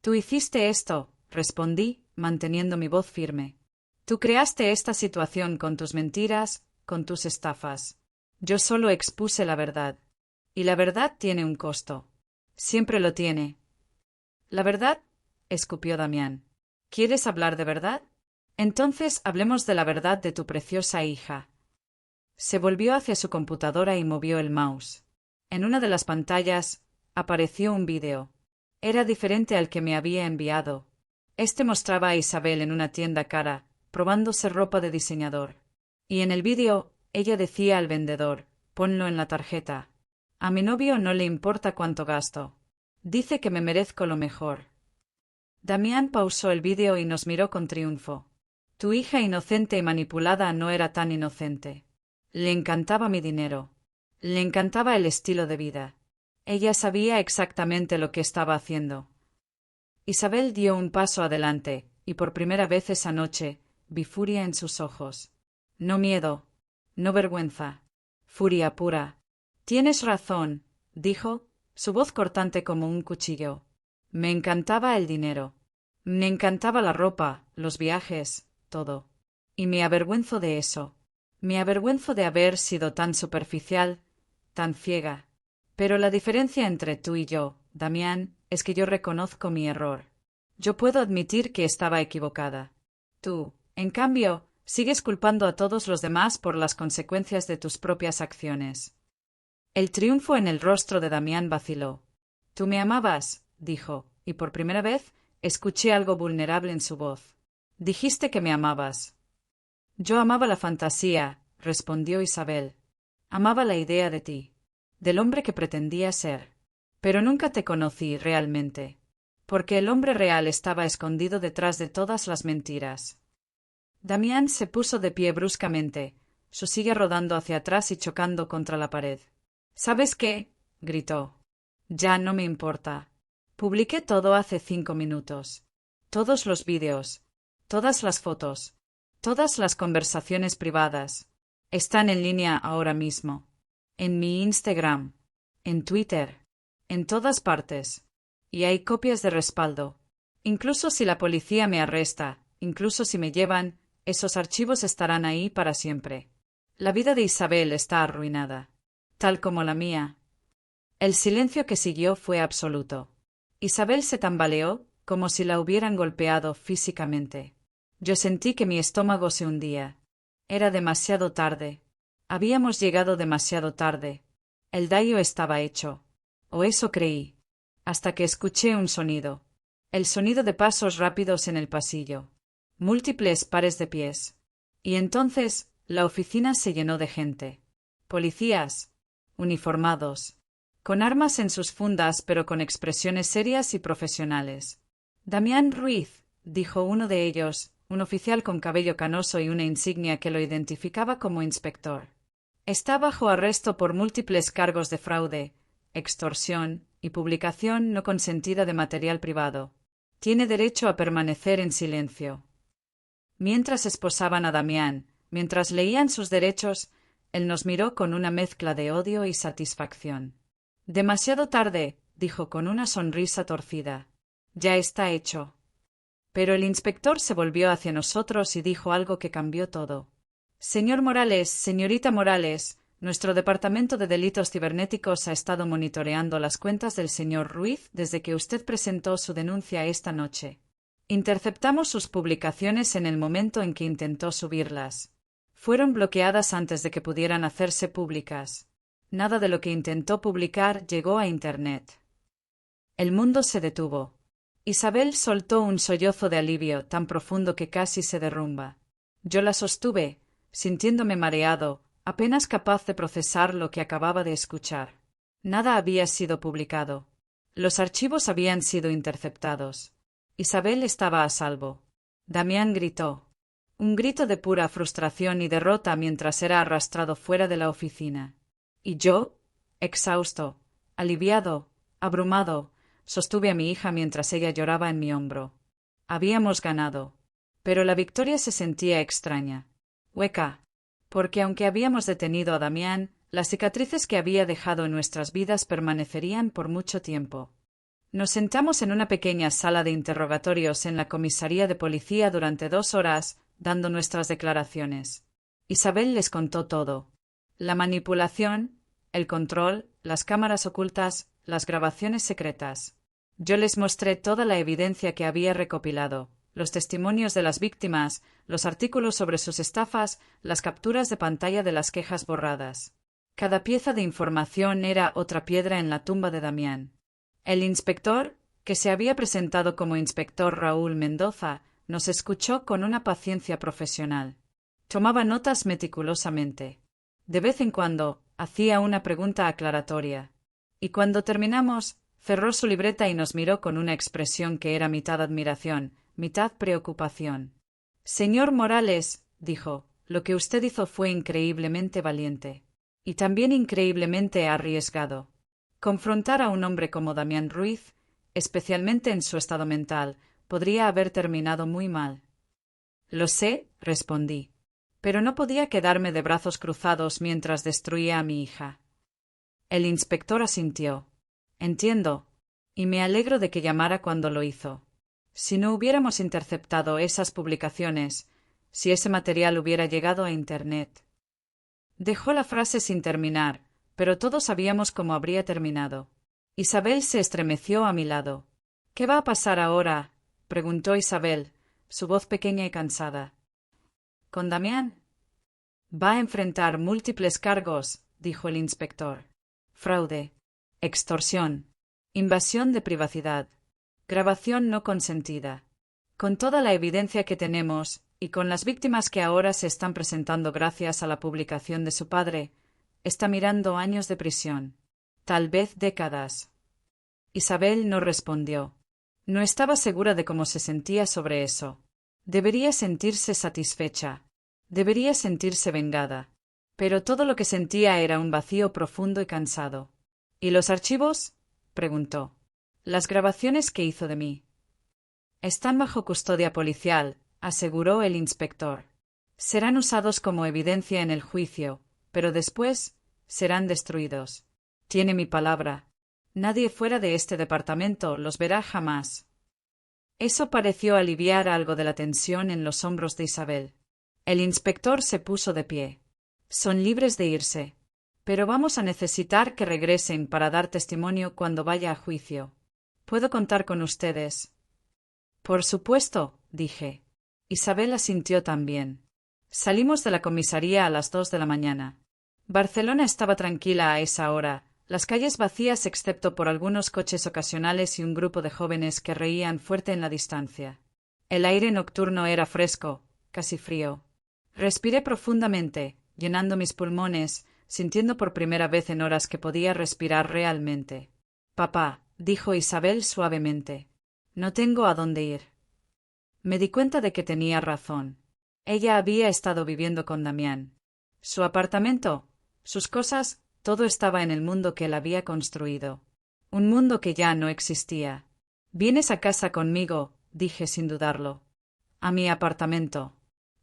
Tú hiciste esto, respondí, manteniendo mi voz firme. Tú creaste esta situación con tus mentiras, con tus estafas. Yo solo expuse la verdad. Y la verdad tiene un costo. Siempre lo tiene. ¿La verdad? Escupió Damián. ¿Quieres hablar de verdad? Entonces hablemos de la verdad de tu preciosa hija. Se volvió hacia su computadora y movió el mouse. En una de las pantallas apareció un vídeo. Era diferente al que me había enviado. Este mostraba a Isabel en una tienda cara, probándose ropa de diseñador. Y en el vídeo, ella decía al vendedor, ponlo en la tarjeta. A mi novio no le importa cuánto gasto. Dice que me merezco lo mejor. Damián pausó el vídeo y nos miró con triunfo. Tu hija inocente y manipulada no era tan inocente. Le encantaba mi dinero. Le encantaba el estilo de vida. Ella sabía exactamente lo que estaba haciendo. Isabel dio un paso adelante, y por primera vez esa noche vi furia en sus ojos. No miedo, no vergüenza, furia pura. Tienes razón, dijo, su voz cortante como un cuchillo. Me encantaba el dinero. Me encantaba la ropa, los viajes, todo. Y me avergüenzo de eso. Me avergüenzo de haber sido tan superficial, tan ciega. Pero la diferencia entre tú y yo, Damián, es que yo reconozco mi error. Yo puedo admitir que estaba equivocada. Tú, en cambio, sigues culpando a todos los demás por las consecuencias de tus propias acciones. El triunfo en el rostro de Damián vaciló. Tú me amabas, dijo, y por primera vez escuché algo vulnerable en su voz. Dijiste que me amabas. Yo amaba la fantasía, respondió Isabel. Amaba la idea de ti, del hombre que pretendía ser. Pero nunca te conocí realmente, porque el hombre real estaba escondido detrás de todas las mentiras. Damián se puso de pie bruscamente, su silla rodando hacia atrás y chocando contra la pared. ¿Sabes qué? Gritó. Ya no me importa. Publiqué todo hace 5 minutos. Todos los vídeos, todas las fotos, todas las conversaciones privadas. Están en línea ahora mismo. En mi Instagram, en Twitter, en todas partes. Y hay copias de respaldo. Incluso si la policía me arresta, incluso si me llevan, esos archivos estarán ahí para siempre. La vida de Isabel está arruinada, tal como la mía. El silencio que siguió fue absoluto. Isabel se tambaleó, como si la hubieran golpeado físicamente. Yo sentí que mi estómago se hundía. Era demasiado tarde. Habíamos llegado demasiado tarde. El daño estaba hecho. O eso creí. Hasta que escuché un sonido. El sonido de pasos rápidos en el pasillo. Múltiples pares de pies. Y entonces, la oficina se llenó de gente. Policías. Uniformados. Con armas en sus fundas pero con expresiones serias y profesionales. Damián Ruiz, dijo uno de ellos, un oficial con cabello canoso y una insignia que lo identificaba como inspector. Está bajo arresto por múltiples cargos de fraude, extorsión y publicación no consentida de material privado. Tiene derecho a permanecer en silencio. Mientras esposaban a Damián, mientras leían sus derechos, él nos miró con una mezcla de odio y satisfacción. Demasiado tarde, dijo con una sonrisa torcida. Ya está hecho. Pero el inspector se volvió hacia nosotros y dijo algo que cambió todo. Señor Morales, señorita Morales, nuestro departamento de delitos cibernéticos ha estado monitoreando las cuentas del señor Ruiz desde que usted presentó su denuncia esta noche. Interceptamos sus publicaciones en el momento en que intentó subirlas. Fueron bloqueadas antes de que pudieran hacerse públicas. Nada de lo que intentó publicar llegó a Internet. El mundo se detuvo. Isabel soltó un sollozo de alivio tan profundo que casi se derrumba. Yo la sostuve, sintiéndome mareado, apenas capaz de procesar lo que acababa de escuchar. Nada había sido publicado. Los archivos habían sido interceptados. Isabel estaba a salvo. Damián gritó. Un grito de pura frustración y derrota mientras era arrastrado fuera de la oficina. Y yo, exhausto, aliviado, abrumado, sostuve a mi hija mientras ella lloraba en mi hombro. Habíamos ganado. Pero la victoria se sentía extraña. Hueca. Porque aunque habíamos detenido a Damián, las cicatrices que había dejado en nuestras vidas permanecerían por mucho tiempo. Nos sentamos en una pequeña sala de interrogatorios en la comisaría de policía durante 2 horas, dando nuestras declaraciones. Isabel les contó todo. La manipulación, el control, las cámaras ocultas, las grabaciones secretas. Yo les mostré toda la evidencia que había recopilado, los testimonios de las víctimas, los artículos sobre sus estafas, las capturas de pantalla de las quejas borradas. Cada pieza de información era otra piedra en la tumba de Damián. El inspector, que se había presentado como inspector Raúl Mendoza, nos escuchó con una paciencia profesional. Tomaba notas meticulosamente. De vez en cuando, hacía una pregunta aclaratoria. Y cuando terminamos, cerró su libreta y nos miró con una expresión que era mitad admiración, mitad preocupación. Señor Morales, dijo, lo que usted hizo fue increíblemente valiente. Y también increíblemente arriesgado. Confrontar a un hombre como Damián Ruiz, especialmente en su estado mental, podría haber terminado muy mal. Lo sé, respondí. Pero no podía quedarme de brazos cruzados mientras destruía a mi hija. El inspector asintió. Entiendo. Y me alegro de que llamara cuando lo hizo. Si no hubiéramos interceptado esas publicaciones, si ese material hubiera llegado a Internet. Dejó la frase sin terminar, pero todos sabíamos cómo habría terminado. Isabel se estremeció a mi lado. ¿Qué va a pasar ahora?, preguntó Isabel, su voz pequeña y cansada. ¿Con Damián? Va a enfrentar múltiples cargos, dijo el inspector. Fraude, extorsión, invasión de privacidad, grabación no consentida. Con toda la evidencia que tenemos, y con las víctimas que ahora se están presentando gracias a la publicación de su padre, está mirando años de prisión. Tal vez décadas. Isabel no respondió. No estaba segura de cómo se sentía sobre eso. Debería sentirse satisfecha. Debería sentirse vengada. Pero todo lo que sentía era un vacío profundo y cansado. ¿Y los archivos?, preguntó. Las grabaciones que hizo de mí. Están bajo custodia policial, aseguró el inspector. Serán usados como evidencia en el juicio, pero después serán destruidos. Tiene mi palabra. Nadie fuera de este departamento los verá jamás. Eso pareció aliviar algo de la tensión en los hombros de Isabel. El inspector se puso de pie. Son libres de irse. Pero vamos a necesitar que regresen para dar testimonio cuando vaya a juicio. ¿Puedo contar con ustedes? Por supuesto, dije. Isabel asintió también. Salimos de la comisaría a las 2 de la mañana. Barcelona estaba tranquila a esa hora, las calles vacías excepto por algunos coches ocasionales y un grupo de jóvenes que reían fuerte en la distancia. El aire nocturno era fresco, casi frío. Respiré profundamente, llenando mis pulmones, sintiendo por primera vez en horas que podía respirar realmente. Papá, dijo Isabel suavemente, no tengo a dónde ir. Me di cuenta de que tenía razón. Ella había estado viviendo con Damián. Su apartamento, sus cosas, todo estaba en el mundo que él había construido. Un mundo que ya no existía. «Vienes a casa conmigo», dije sin dudarlo. «A mi apartamento.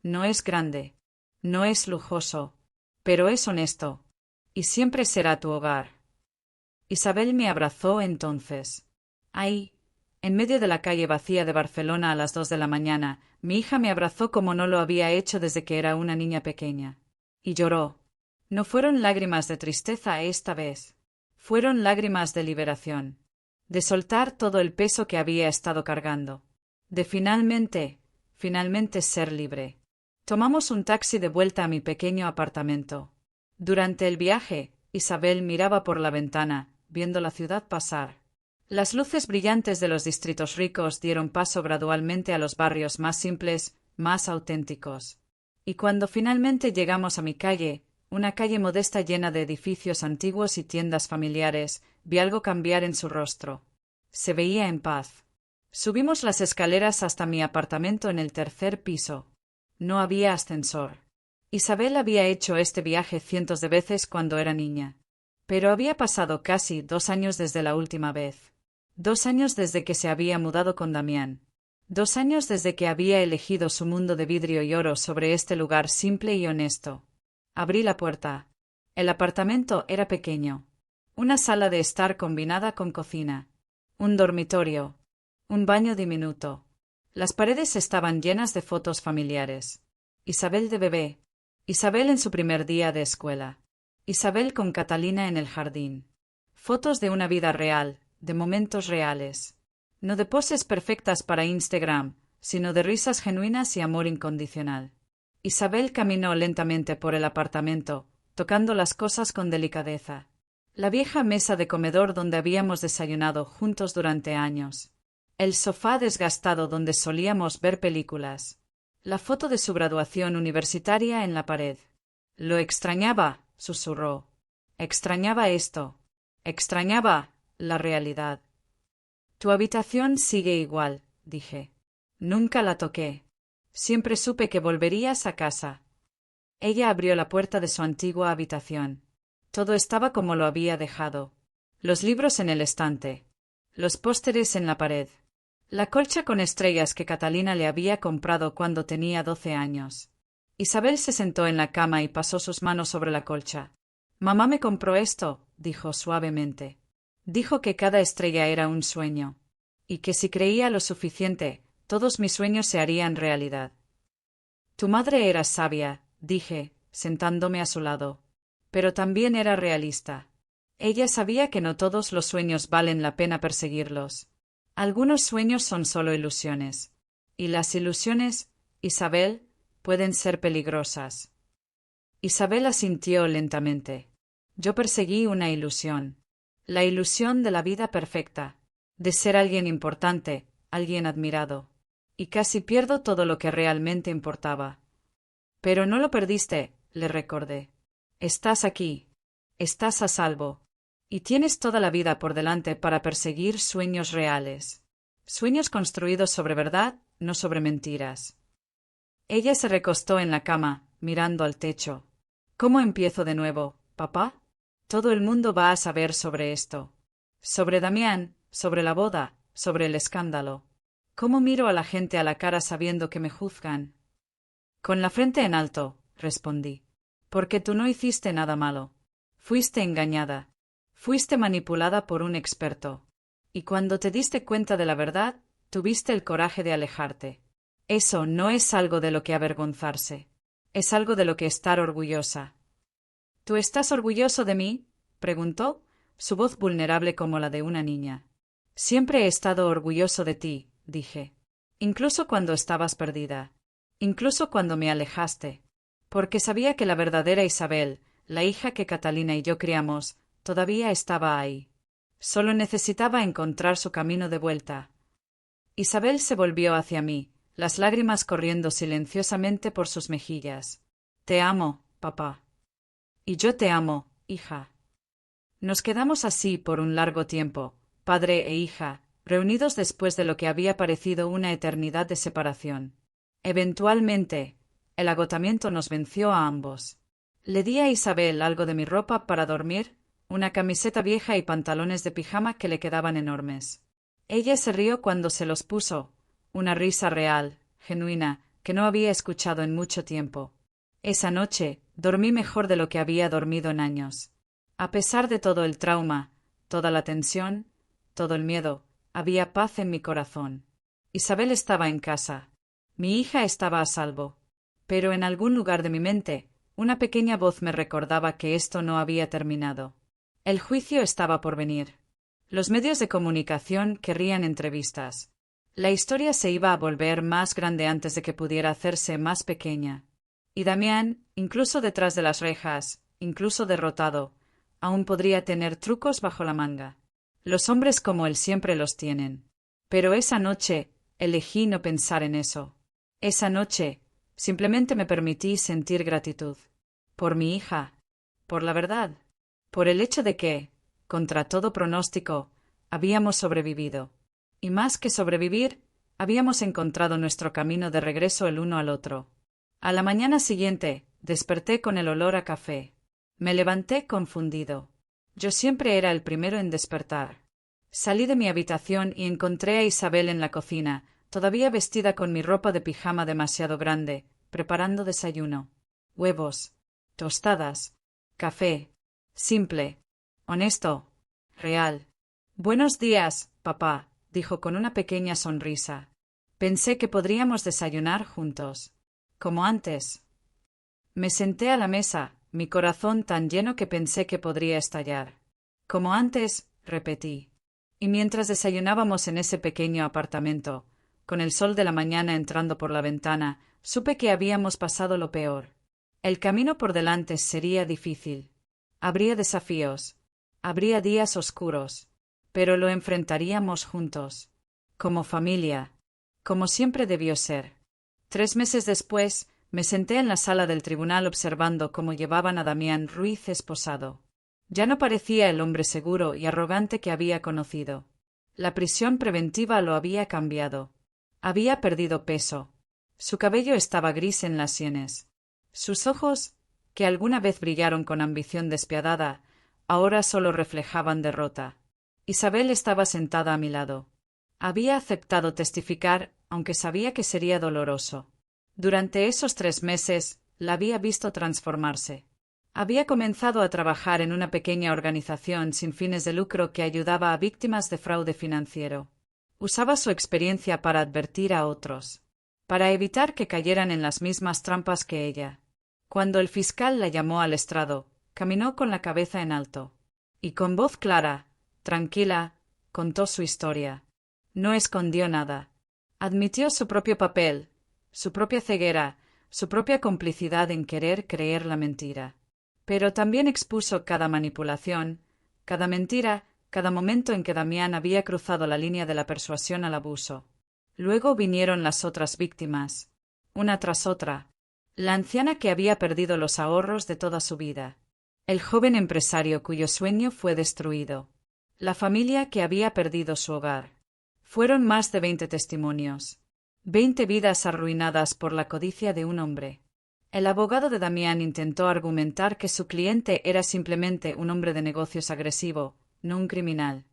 No es grande. No es lujoso. Pero es honesto. Y siempre será tu hogar». Isabel me abrazó entonces. Ahí, en medio de la calle vacía de Barcelona a las 2 de la mañana, mi hija me abrazó como no lo había hecho desde que era una niña pequeña. Y lloró. No fueron lágrimas de tristeza esta vez. Fueron lágrimas de liberación. De soltar todo el peso que había estado cargando. De finalmente ser libre. Tomamos un taxi de vuelta a mi pequeño apartamento. Durante el viaje, Isabel miraba por la ventana, viendo la ciudad pasar. Las luces brillantes de los distritos ricos dieron paso gradualmente a los barrios más simples, más auténticos. Y cuando finalmente llegamos a mi calle, una calle modesta llena de edificios antiguos y tiendas familiares, vi algo cambiar en su rostro. Se veía en paz. Subimos las escaleras hasta mi apartamento en el 3er piso. No había ascensor. Isabel había hecho este viaje cientos de veces cuando era niña. Pero había pasado casi 2 años desde la última vez. 2 años desde que se había mudado con Damián. 2 años desde que había elegido su mundo de vidrio y oro sobre este lugar simple y honesto. Abrí la puerta. El apartamento era pequeño. Una sala de estar combinada con cocina. Un dormitorio. Un baño diminuto. Las paredes estaban llenas de fotos familiares. Isabel de bebé. Isabel en su primer día de escuela. Isabel con Catalina en el jardín. Fotos de una vida real, de momentos reales. No de poses perfectas para Instagram, sino de risas genuinas y amor incondicional. Isabel caminó lentamente por el apartamento, tocando las cosas con delicadeza. La vieja mesa de comedor donde habíamos desayunado juntos durante años. El sofá desgastado donde solíamos ver películas. La foto de su graduación universitaria en la pared. Lo extrañaba, susurró. Extrañaba esto. Extrañaba la realidad. Tu habitación sigue igual, dije. Nunca la toqué. Siempre supe que volverías a casa. Ella abrió la puerta de su antigua habitación. Todo estaba como lo había dejado. Los libros en el estante. Los pósteres en la pared. La colcha con estrellas que Catalina le había comprado cuando tenía 12 años. Isabel se sentó en la cama y pasó sus manos sobre la colcha. Mamá me compró esto, dijo suavemente. Dijo que cada estrella era un sueño. Y que si creía lo suficiente, todos mis sueños se harían realidad. Tu madre era sabia, dije, sentándome a su lado. Pero también era realista. Ella sabía que no todos los sueños valen la pena perseguirlos. Algunos sueños son solo ilusiones. Y las ilusiones, Isabel, pueden ser peligrosas. Isabel asintió lentamente. Yo perseguí una ilusión. La ilusión de la vida perfecta. De ser alguien importante, alguien admirado. Y casi pierdo todo lo que realmente importaba. Pero no lo perdiste, le recordé. Estás aquí. Estás a salvo. Y tienes toda la vida por delante para perseguir sueños reales. Sueños construidos sobre verdad, no sobre mentiras. Ella se recostó en la cama, mirando al techo. ¿Cómo empiezo de nuevo, papá? Todo el mundo va a saber sobre esto. Sobre Damián, sobre la boda, sobre el escándalo. ¿Cómo miro a la gente a la cara sabiendo que me juzgan? Con la frente en alto, respondí. Porque tú no hiciste nada malo. Fuiste engañada. Fuiste manipulada por un experto. Y cuando te diste cuenta de la verdad, tuviste el coraje de alejarte. Eso no es algo de lo que avergonzarse. Es algo de lo que estar orgullosa. ¿Tú estás orgulloso de mí?, preguntó, su voz vulnerable como la de una niña. Siempre he estado orgulloso de ti, dije. Incluso cuando estabas perdida. Incluso cuando me alejaste. Porque sabía que la verdadera Isabel, la hija que Catalina y yo criamos, todavía estaba ahí. Solo necesitaba encontrar su camino de vuelta. Isabel se volvió hacia mí, las lágrimas corriendo silenciosamente por sus mejillas. Te amo, papá. Y yo te amo, hija. Nos quedamos así por un largo tiempo, padre e hija, reunidos después de lo que había parecido una eternidad de separación. Eventualmente, el agotamiento nos venció a ambos. Le di a Isabel algo de mi ropa para dormir, una camiseta vieja y pantalones de pijama que le quedaban enormes. Ella se rió cuando se los puso, una risa real, genuina, que no había escuchado en mucho tiempo. Esa noche, dormí mejor de lo que había dormido en años. A pesar de todo el trauma, toda la tensión, todo el miedo, había paz en mi corazón. Isabel estaba en casa. Mi hija estaba a salvo. Pero en algún lugar de mi mente, una pequeña voz me recordaba que esto no había terminado. El juicio estaba por venir. Los medios de comunicación querrían entrevistas. La historia se iba a volver más grande antes de que pudiera hacerse más pequeña. Y Damián, incluso detrás de las rejas, incluso derrotado, aún podría tener trucos bajo la manga. Los hombres como él siempre los tienen. Pero esa noche, elegí no pensar en eso. Esa noche, simplemente me permití sentir gratitud. Por mi hija. Por la verdad. Por el hecho de que, contra todo pronóstico, habíamos sobrevivido. Y más que sobrevivir, habíamos encontrado nuestro camino de regreso el uno al otro. A la mañana siguiente, desperté con el olor a café. Me levanté confundido. Yo siempre era el primero en despertar. Salí de mi habitación y encontré a Isabel en la cocina, todavía vestida con mi ropa de pijama demasiado grande, preparando desayuno. Huevos, tostadas, café. Simple, honesto, real. Buenos días, papá, dijo con una pequeña sonrisa. Pensé que podríamos desayunar juntos. Como antes. Me senté a la mesa, mi corazón tan lleno que pensé que podría estallar. Como antes, repetí. Y mientras desayunábamos en ese pequeño apartamento, con el sol de la mañana entrando por la ventana, supe que habíamos pasado lo peor. El camino por delante sería difícil. Habría desafíos. Habría días oscuros. Pero lo enfrentaríamos juntos. Como familia. Como siempre debió ser. 3 meses después, me senté en la sala del tribunal observando cómo llevaban a Damián Ruiz esposado. Ya no parecía el hombre seguro y arrogante que había conocido. La prisión preventiva lo había cambiado. Había perdido peso. Su cabello estaba gris en las sienes. Sus ojos, que alguna vez brillaron con ambición despiadada, ahora solo reflejaban derrota. Isabel estaba sentada a mi lado. Había aceptado testificar, aunque sabía que sería doloroso. Durante esos 3 meses, la había visto transformarse. Había comenzado a trabajar en una pequeña organización sin fines de lucro que ayudaba a víctimas de fraude financiero. Usaba su experiencia para advertir a otros, para evitar que cayeran en las mismas trampas que ella. Cuando el fiscal la llamó al estrado, caminó con la cabeza en alto. Y con voz clara, tranquila, contó su historia. No escondió nada. Admitió su propio papel, su propia ceguera, su propia complicidad en querer creer la mentira. Pero también expuso cada manipulación, cada mentira, cada momento en que Damián había cruzado la línea de la persuasión al abuso. Luego vinieron las otras víctimas, una tras otra. La anciana que había perdido los ahorros de toda su vida. El joven empresario cuyo sueño fue destruido. La familia que había perdido su hogar. Fueron más de 20 testimonios. 20 vidas arruinadas por la codicia de un hombre. El abogado de Damián intentó argumentar que su cliente era simplemente un hombre de negocios agresivo, no un criminal.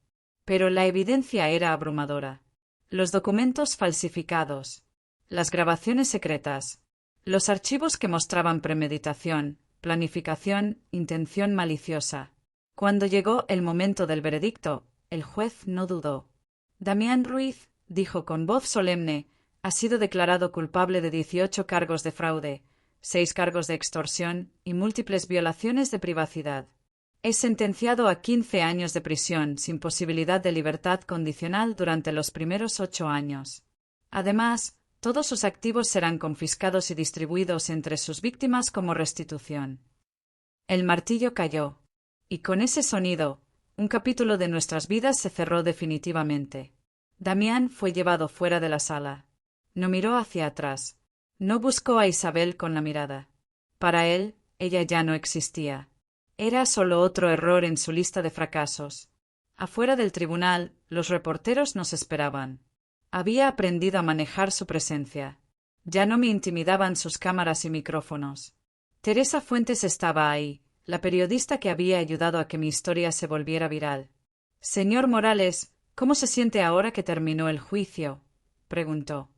Pero la evidencia era abrumadora. Los documentos falsificados. Las grabaciones secretas. Los archivos que mostraban premeditación, planificación, intención maliciosa. Cuando llegó el momento del veredicto, el juez no dudó. Damián Ruiz, dijo con voz solemne, ha sido declarado culpable de 18 cargos de fraude, 6 cargos de extorsión y múltiples violaciones de privacidad. Es sentenciado a 15 años de prisión sin posibilidad de libertad condicional durante los primeros 8 años. Además, todos sus activos serán confiscados y distribuidos entre sus víctimas como restitución. El martillo cayó. Y con ese sonido, un capítulo de nuestras vidas se cerró definitivamente. Damián fue llevado fuera de la sala. No miró hacia atrás. No buscó a Isabel con la mirada. Para él, ella ya no existía. Era solo otro error en su lista de fracasos. Afuera del tribunal, los reporteros nos esperaban. Había aprendido a manejar su presencia. Ya no me intimidaban sus cámaras y micrófonos. Teresa Fuentes estaba ahí, la periodista que había ayudado a que mi historia se volviera viral. Señor Morales, ¿cómo se siente ahora que terminó el juicio?, preguntó.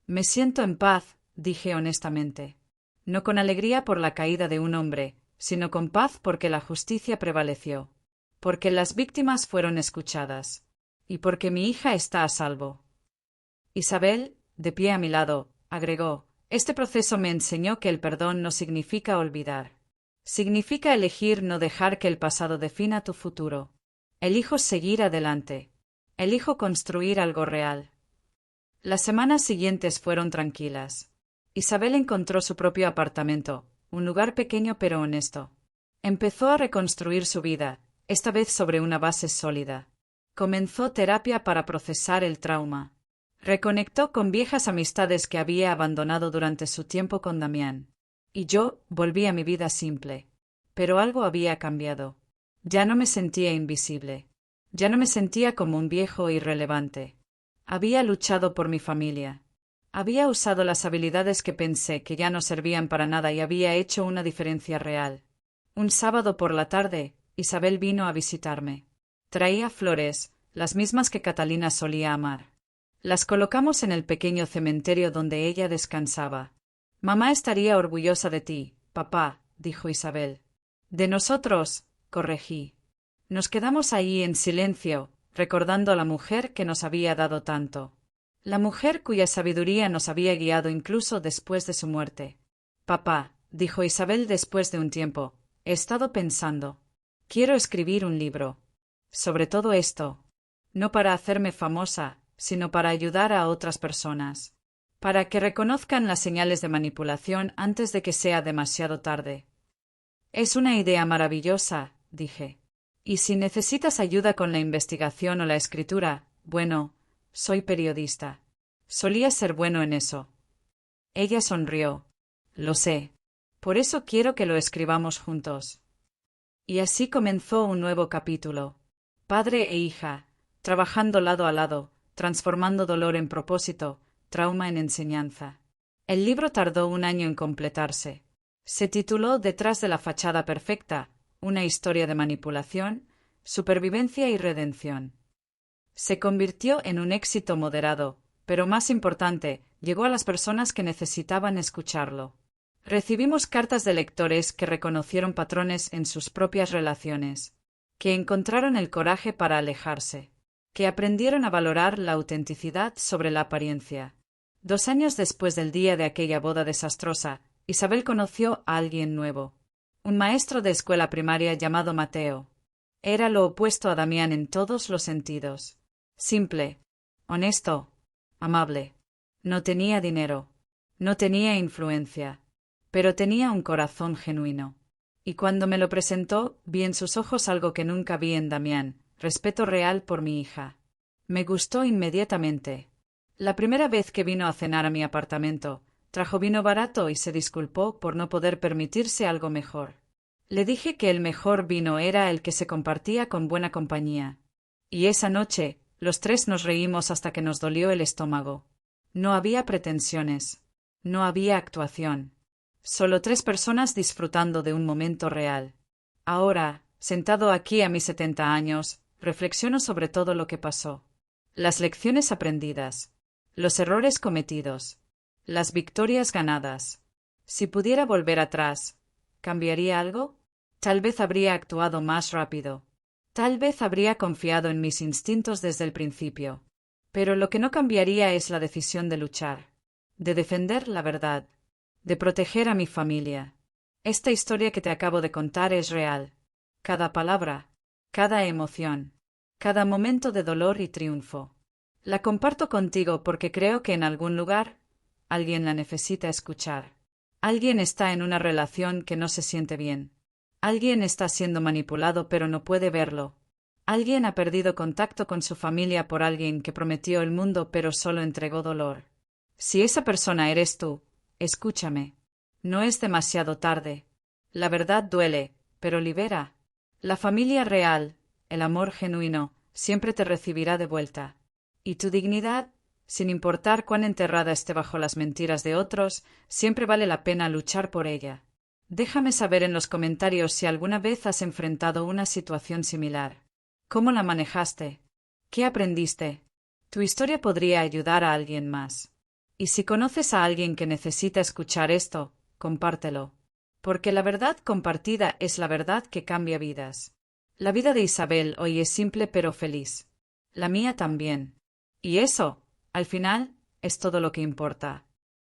Me siento en paz, dije honestamente. No con alegría por la caída de un hombre, sino con paz porque la justicia prevaleció. Porque las víctimas fueron escuchadas. Y porque mi hija está a salvo. Isabel, de pie a mi lado, agregó, este proceso me enseñó que el perdón no significa olvidar. Significa elegir no dejar que el pasado defina tu futuro. Elijo seguir adelante. Elijo construir algo real. Las semanas siguientes fueron tranquilas. Isabel encontró su propio apartamento, un lugar pequeño pero honesto. Empezó a reconstruir su vida, esta vez sobre una base sólida. Comenzó terapia para procesar el trauma. Reconectó con viejas amistades que había abandonado durante su tiempo con Damián. Y yo volví a mi vida simple. Pero algo había cambiado. Ya no me sentía invisible. Ya no me sentía como un viejo irrelevante. Había luchado por mi familia. Había usado las habilidades que pensé que ya no servían para nada y había hecho una diferencia real. Un sábado por la tarde, Isabel vino a visitarme. Traía flores, las mismas que Catalina solía amar. Las colocamos en el pequeño cementerio donde ella descansaba. Mamá estaría orgullosa de ti, papá, dijo Isabel. De nosotros, corregí. Nos quedamos allí en silencio, recordando a la mujer que nos había dado tanto. La mujer cuya sabiduría nos había guiado incluso después de su muerte. Papá, dijo Isabel después de un tiempo, he estado pensando. Quiero escribir un libro. Sobre todo esto. No para hacerme famosa, sino para ayudar a otras personas. Para que reconozcan las señales de manipulación antes de que sea demasiado tarde. Es una idea maravillosa, dije. Y si necesitas ayuda con la investigación o la escritura, bueno, soy periodista. Solía ser bueno en eso. Ella sonrió. Lo sé. Por eso quiero que lo escribamos juntos. Y así comenzó un nuevo capítulo. Padre e hija, trabajando lado a lado, transformando dolor en propósito, trauma en enseñanza. El libro tardó un año en completarse. Se tituló Detrás de la fachada perfecta, una historia de manipulación, supervivencia y redención. Se convirtió en un éxito moderado, pero más importante, llegó a las personas que necesitaban escucharlo. Recibimos cartas de lectores que reconocieron patrones en sus propias relaciones, que encontraron el coraje para alejarse, que aprendieron a valorar la autenticidad sobre la apariencia. 2 años después del día de aquella boda desastrosa, Isabel conoció a alguien nuevo. Un maestro de escuela primaria llamado Mateo. Era lo opuesto a Damián en todos los sentidos. Simple, honesto, amable. No tenía dinero, no tenía influencia, pero tenía un corazón genuino. Y cuando me lo presentó, vi en sus ojos algo que nunca vi en Damián, respeto real por mi hija. Me gustó inmediatamente. La primera vez que vino a cenar a mi apartamento, trajo vino barato y se disculpó por no poder permitirse algo mejor. Le dije que el mejor vino era el que se compartía con buena compañía. Y esa noche, los 3 nos reímos hasta que nos dolió el estómago. No había pretensiones. No había actuación. Solo 3 personas disfrutando de un momento real. Ahora, sentado aquí a mis 70 años, reflexiono sobre todo lo que pasó. Las lecciones aprendidas. Los errores cometidos. Las victorias ganadas. Si pudiera volver atrás, ¿cambiaría algo? Tal vez habría actuado más rápido. Tal vez habría confiado en mis instintos desde el principio. Pero lo que no cambiaría es la decisión de luchar, de defender la verdad, de proteger a mi familia. Esta historia que te acabo de contar es real. Cada palabra, cada emoción, cada momento de dolor y triunfo. La comparto contigo porque creo que en algún lugar alguien la necesita escuchar. Alguien está en una relación que no se siente bien. Alguien está siendo manipulado pero no puede verlo. Alguien ha perdido contacto con su familia por alguien que prometió el mundo pero solo entregó dolor. Si esa persona eres tú, escúchame. No es demasiado tarde. La verdad duele, pero libera. La familia real, el amor genuino, siempre te recibirá de vuelta. Y tu dignidad, sin importar cuán enterrada esté bajo las mentiras de otros, siempre vale la pena luchar por ella. Déjame saber en los comentarios si alguna vez has enfrentado una situación similar. ¿Cómo la manejaste? ¿Qué aprendiste? Tu historia podría ayudar a alguien más. Y si conoces a alguien que necesita escuchar esto, compártelo. Porque la verdad compartida es la verdad que cambia vidas. La vida de Isabel hoy es simple pero feliz. La mía también. Y eso, al final, es todo lo que importa.